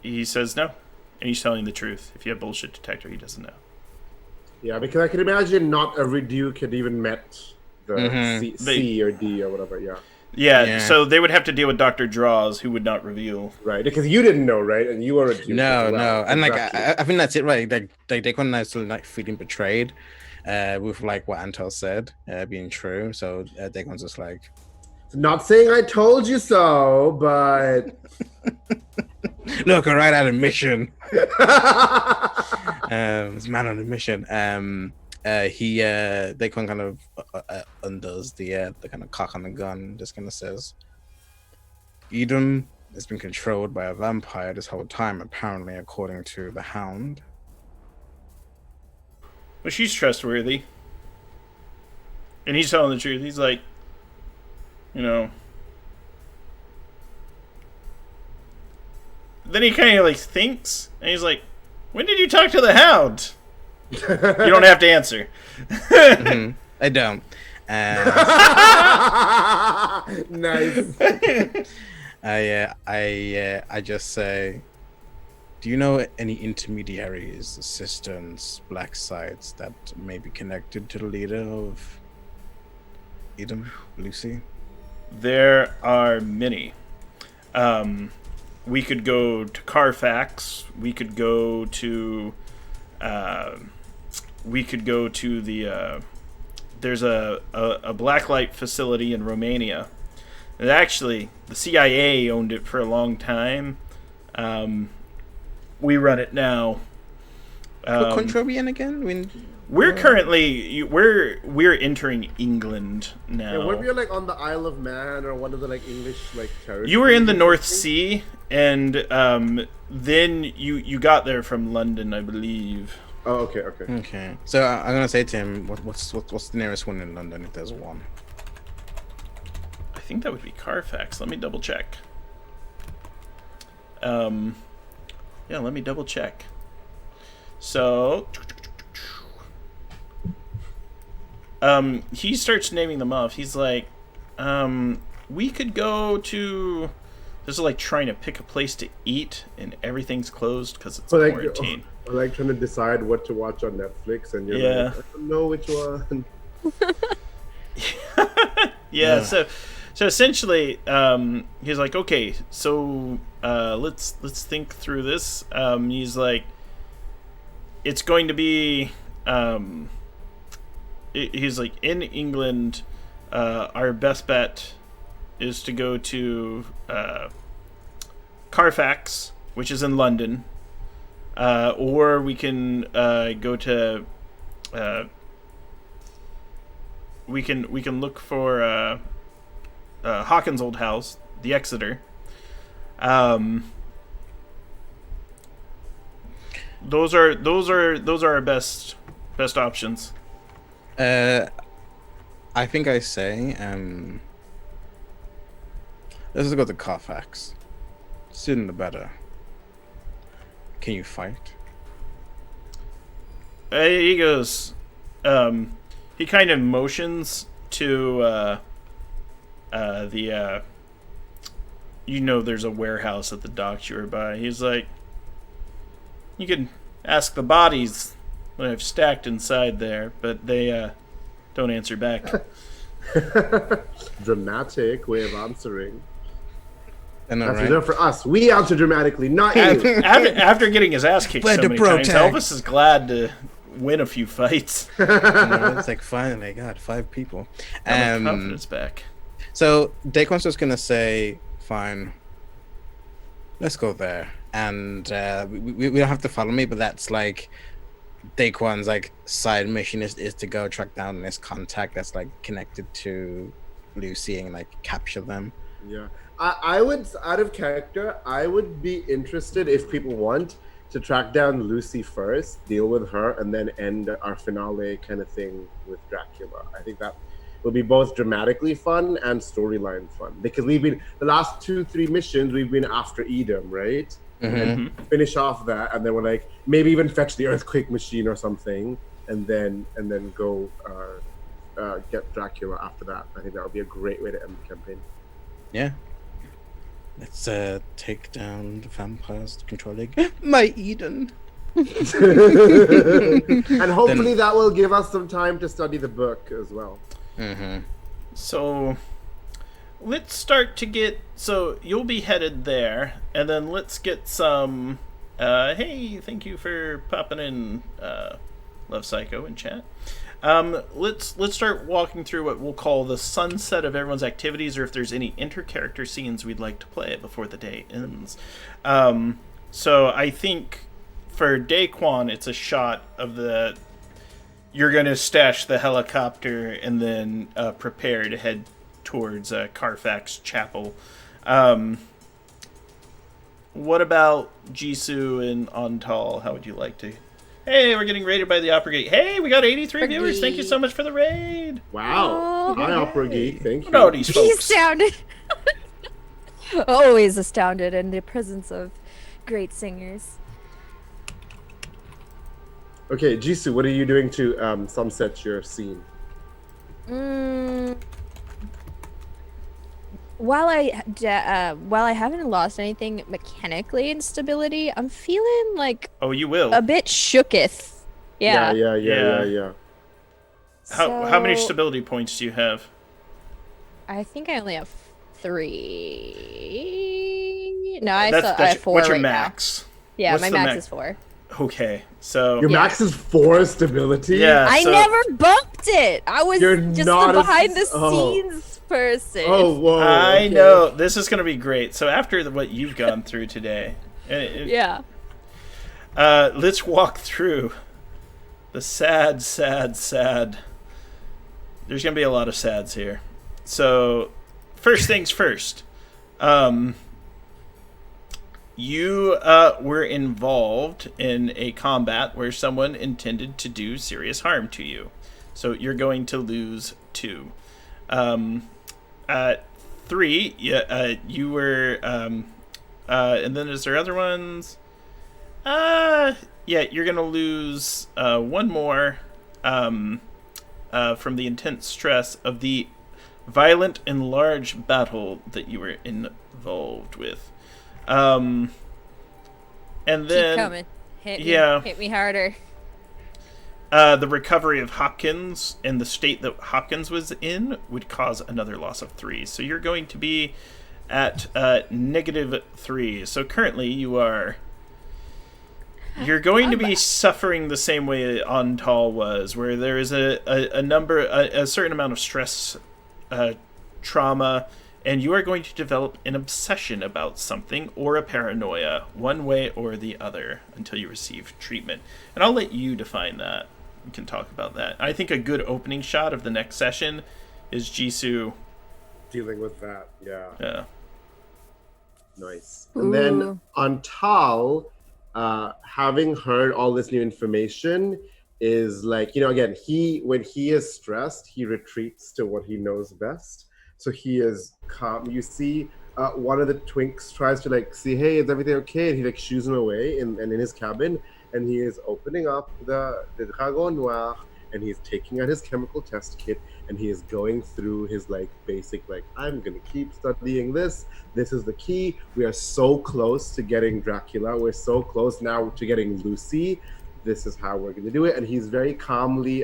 He says no, and he's telling the truth. If you have bullshit detector, he doesn't know. Yeah, because I can imagine not every Duke had even met the C or D or whatever. Yeah, so they would have to deal with Dr. Draws, who would not reveal. Right, because you didn't know, right? And you were a Duke. No, and like I think that's it, right? Like they couldn't actually like feeling betrayed, with like what Antel said being true. So Daquan's just like, not saying I told you so, but look, I'm right out of mission. This man on a mission. Daquan kind of undoes the kind of cock on the gun, just kind of says, Eden has been controlled by a vampire this whole time, apparently, according to the Hound. Well, she's trustworthy. And he's telling the truth. He's like, Then he kind of like thinks, and he's like, when did you talk to the Hound? You don't have to answer. I don't. Nice. I just say, do you know any intermediaries, assistants, black sites that may be connected to the leader of Edom, Lucy? There are many. We could go to Carfax. We could go to the. There's a blacklight facility in Romania. And actually, the CIA owned it for a long time. We run it now. What country are we in again? We're currently we're entering England now. Yeah, were you like on the Isle of Man or one of the like English like territories? You were in the North Sea, and then you got there from London, I believe. Oh, okay. So I'm gonna say to him, what's the nearest one in London, if there's one? I think that would be Carfax. Let me double check. Yeah, let me double check. So, he starts naming them off. He's like, we could go to. This is like trying to pick a place to eat, and everything's closed because it's quarantine. Or like trying to decide what to watch on Netflix, and you're like, I don't know which one. Yeah. So essentially, he's like, okay, so let's think through this. He's like, it's going to be, he's like, in England, our best bet is to go to Carfax, which is in London, or we can go to. We can look for Hawkins' old house, the Exeter. Those are our best options. I think I say let's go to Carfax. Sooner the better. Can you fight? He goes. He kind of motions to the. There's a warehouse at the docks you were by. He's like, you can ask the bodies that I've stacked inside there, but they don't answer back. Dramatic way of answering. That's reserved for us. We answer dramatically, not you. After getting his ass kicked so many times, Elvis is glad to win a few fights. It's like, finally, I got 5 people. Confidence back. So Daquan's just gonna say, fine, let's go there. And we don't have to follow me, but that's like Daquan's like side mission is to go track down this contact that's like connected to Lucy and like capture them. Yeah. I would, out of character, I would be interested if people want to track down Lucy first, deal with her, and then end our finale kind of thing with Dracula. I think that will be both dramatically fun and storyline fun, because we've been the last 2-3 missions we've been after Edom, right? And finish off that, and then we're like maybe even fetch the earthquake machine or something, and then go get Dracula after that. I think that would be a great way to end the campaign. Yeah. Let's take down the vampires controlling my Eden. And hopefully that will give us some time to study the book as well. So let's start to get, so you'll be headed there, and then let's get some hey, thank you for popping in, Love Psycho in chat. Let's start walking through what we'll call the sunset of everyone's activities, or if there's any inter-character scenes we'd like to play before the day ends. So I think for Daquan, it's a shot of the, you're going to stash the helicopter and then prepare to head towards Carfax Chapel. What about Jisoo and Antal? How would you like to? Hey, we're getting raided by the Opera Geek. Hey, we got 83 viewers. Thank you so much for the raid. Wow. Hi, Opera Geek. Thank you. What about these He's folks? astounded. Always astounded in the presence of great singers. Okay, Jisoo, what are you doing to sunset your scene? While I haven't lost anything mechanically in stability, I'm feeling like Oh, you will. a bit shooketh. Yeah. Yeah. How many So, stability points do you have? I think I only have 3. No, I have 4 what's your right now. max? Yeah, What's my the max max? is 4. Okay, so Your Yeah. max is 4 stability? yeah, I so- never bumped it. I was You're just not the a- behind the oh. scenes person. Oh, whoa. I okay. know this is going to be great. So after what you've gone through today, Yeah. let's walk through the sad. There's going to be a lot of sads here. So first things first, you were involved in a combat where someone intended to do serious harm to you. So you're going to lose 2. 3, you were, and then is there other ones? Yeah, you're gonna lose 1 more from the intense stress of the violent and large battle that you were involved with. And then Keep coming. Hit me. yeah. Hit me harder. The recovery of Hopkins and the state that Hopkins was in would cause another loss of 3. So you're going to be at -3. So currently you're going to be suffering the same way Antal was, where there is a certain amount of stress, trauma, and you are going to develop an obsession about something or a paranoia, one way or the other, until you receive treatment. And I'll let you define that. We can talk about that. I think a good opening shot of the next session is Jisoo. Dealing with that, yeah. Yeah. Nice. And then Ooh. Antal, having heard all this new information, is like, again, when he is stressed, he retreats to what he knows best. So he is calm. You see one of the twinks tries to like see, hey, is everything okay? And he like shoos him away in his cabin, and he is opening up the Dragon Noir, and he's taking out his chemical test kit, and he is going through his like basic like, I'm gonna keep studying this. This is the key. We are so close to getting Dracula. We're so close now to getting Lucy. This is how we're gonna do it. And he's very calmly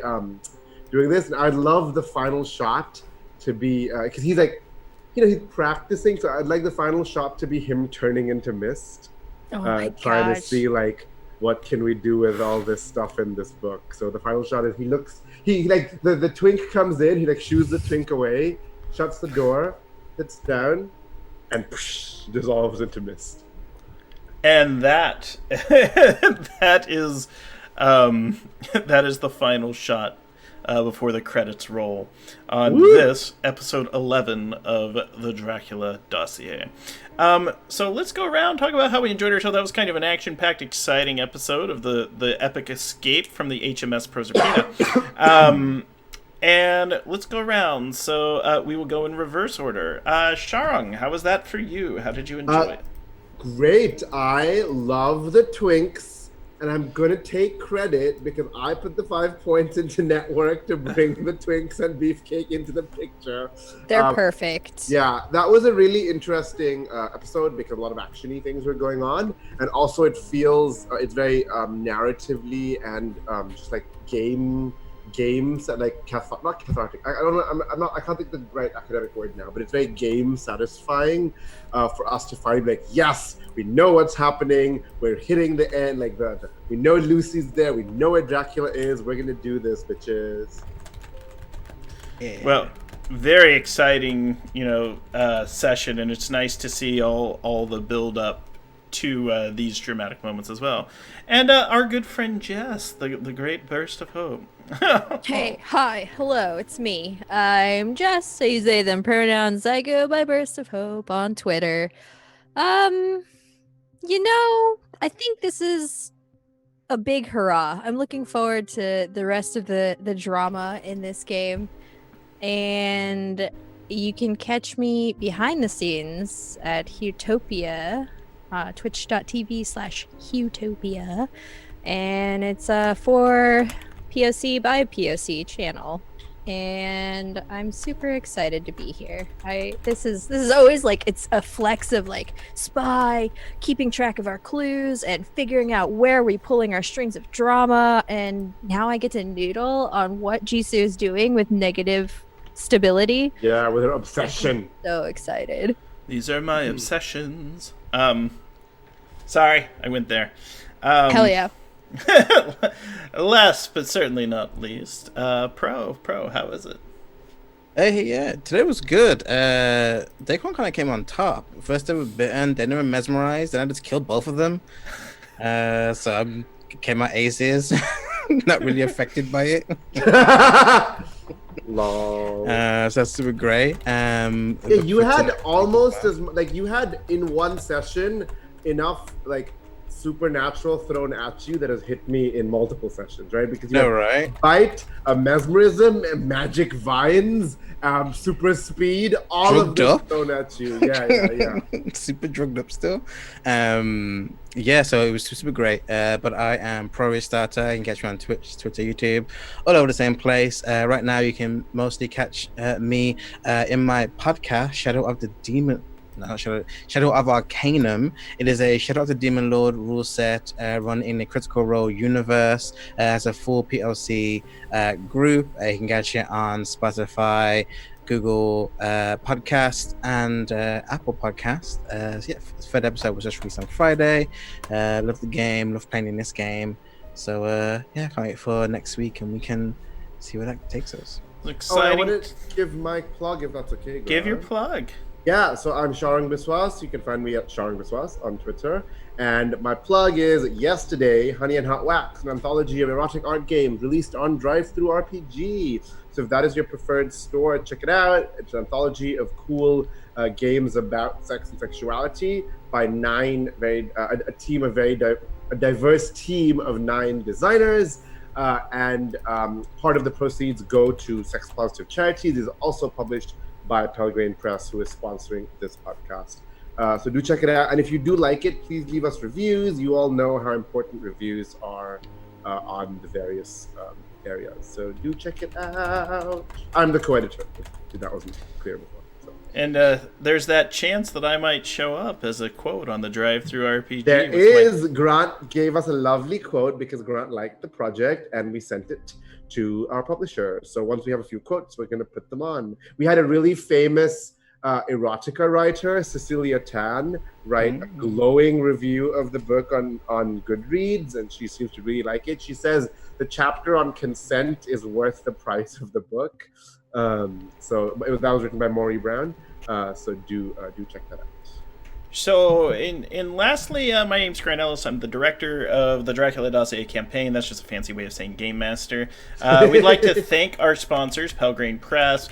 doing this. And I love the final shot to be because he's like, he's practicing. So I'd like the final shot to be him turning into mist, Oh my trying to gosh. see like, what can we do with all this stuff in this book? So the final shot is he like the twink comes in, he like shoos the twink away, shuts the door, sits down, and dissolves into mist. And that that is That is the final shot before the credits roll on Woo! this episode 11 of the Dracula Dossier. So let's go around, talk about how we enjoyed ourselves. That was kind of an action-packed, exciting episode of the epic escape from the HMS Proserpina. And let's go around. So we will go in reverse order. Sharang, how was that for you? How did you enjoy it? Great. I love the Twinks, and I'm going to take credit because I put the 5 points into Network to bring the Twinks and Beefcake into the picture. They're perfect. Yeah, that was a really interesting episode because a lot of action-y things were going on. And also it feels, it's very narratively and just like games that like not cathartic. I don't know. I can't think the right academic word now, but it's very game satisfying for us to find like, yes, we know what's happening. We're hitting the end. Like we know Lucy's there. We know where Dracula is. We're gonna do this, bitches. Yeah. Well, very exciting, session, and it's nice to see all the build up to these dramatic moments as well. And our good friend Jess, the great burst of hope. Hey, hi, hello, it's me. I'm Jess. I use they, them pronouns. I go by Burst of Hope on Twitter. I think this is a big hurrah. I'm looking forward to the rest of the drama in this game. And you can catch me behind the scenes at Hutopia, twitch.tv/Hutopia. And it's for POC by POC channel, and I'm super excited to be here. This is always like it's a flex of like spy, keeping track of our clues and figuring out where we're pulling our strings of drama, and now I get to noodle on what Jisoo is doing with negative stability. Yeah, with her obsession. So excited. These are my obsessions. Sorry, I went there. Hell yeah. Last but certainly not least, Pro, how is it? Hey, yeah, today was good. Daquan kind of came on top. First they were bitten, then they were mesmerized, and I just killed both of them. So I came out aces, not really affected by it. Lol. So that's super great. Yeah, you had almost as like you had in one session enough like supernatural thrown at you that has hit me in multiple sessions, right? Because you have right? bite, mesmerism, and magic vines, super speed, all Drugged of this up? thrown at you. Yeah. Super drugged up still. Yeah, so it was super great. But I am Pro Restarter. You can catch me on Twitch, Twitter, YouTube, all over the same place. Right now, you can mostly catch me in my podcast, Shadow of the Demon. No, Shadow of Arcanum. It is a Shadow of the Demon Lord rule set run in a Critical Role universe. As a full PLC group. You can catch it on Spotify, Google Podcast, and Apple Podcast. So yeah, the third episode was just released on Friday. Love the game, love playing in this game. So yeah, can't wait for next week, and we can see where that takes us. Exciting. I want to give my plug if that's okay. Give your Grant. plug. Yeah, so I'm Sharang Biswas. You can find me at Sharang Biswas on Twitter. And my plug is Yesterday, Honey and Hot Wax, an anthology of erotic art games released on Drive-Thru RPG. So if that is your preferred store, check it out. It's an anthology of cool games about sex and sexuality by a diverse team of 9 designers. And part of the proceeds go to sex positive charities. It is also published by Pelgrane Press, who is sponsoring this podcast. So do check it out. And if you do like it, please leave us reviews. You all know how important reviews are on the various areas. So do check it out. I'm the co-editor, if that wasn't clear before. So. And there's that chance that I might show up as a quote on the Drive-Thru RPG. There is. Grant gave us a lovely quote because Grant liked the project and we sent it to our publisher. So once we have a few quotes, we're going to put them on. We had a really famous erotica writer, Cecilia Tan, write a glowing review of the book on Goodreads, and she seems to really like it. She says the chapter on consent is worth the price of the book. So that was written by Maury Brown. So do check that out. So, in lastly, my name's Grant Ellis. I'm the director of the Dracula Dossier campaign. That's just a fancy way of saying Game Master. We'd like to thank our sponsors, Pelgrane Press.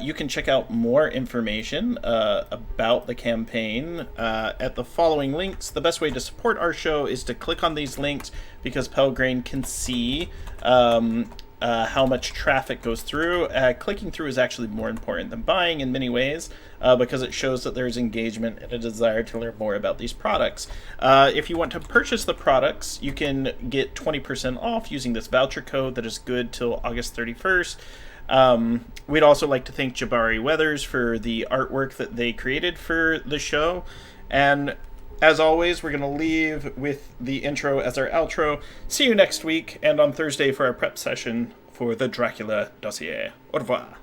You can check out more information about the campaign at the following links. The best way to support our show is to click on these links because Pelgrane can see how much traffic goes through. Clicking through is actually more important than buying in many ways because it shows that there's engagement and a desire to learn more about these products. If you want to purchase the products, you can get 20% off using this voucher code that is good till August 31st. We'd also like to thank Jabari Weathers for the artwork that they created for the show. And as always, we're going to leave with the intro as our outro. See you next week and on Thursday for our prep session for the Dracula Dossier. Au revoir.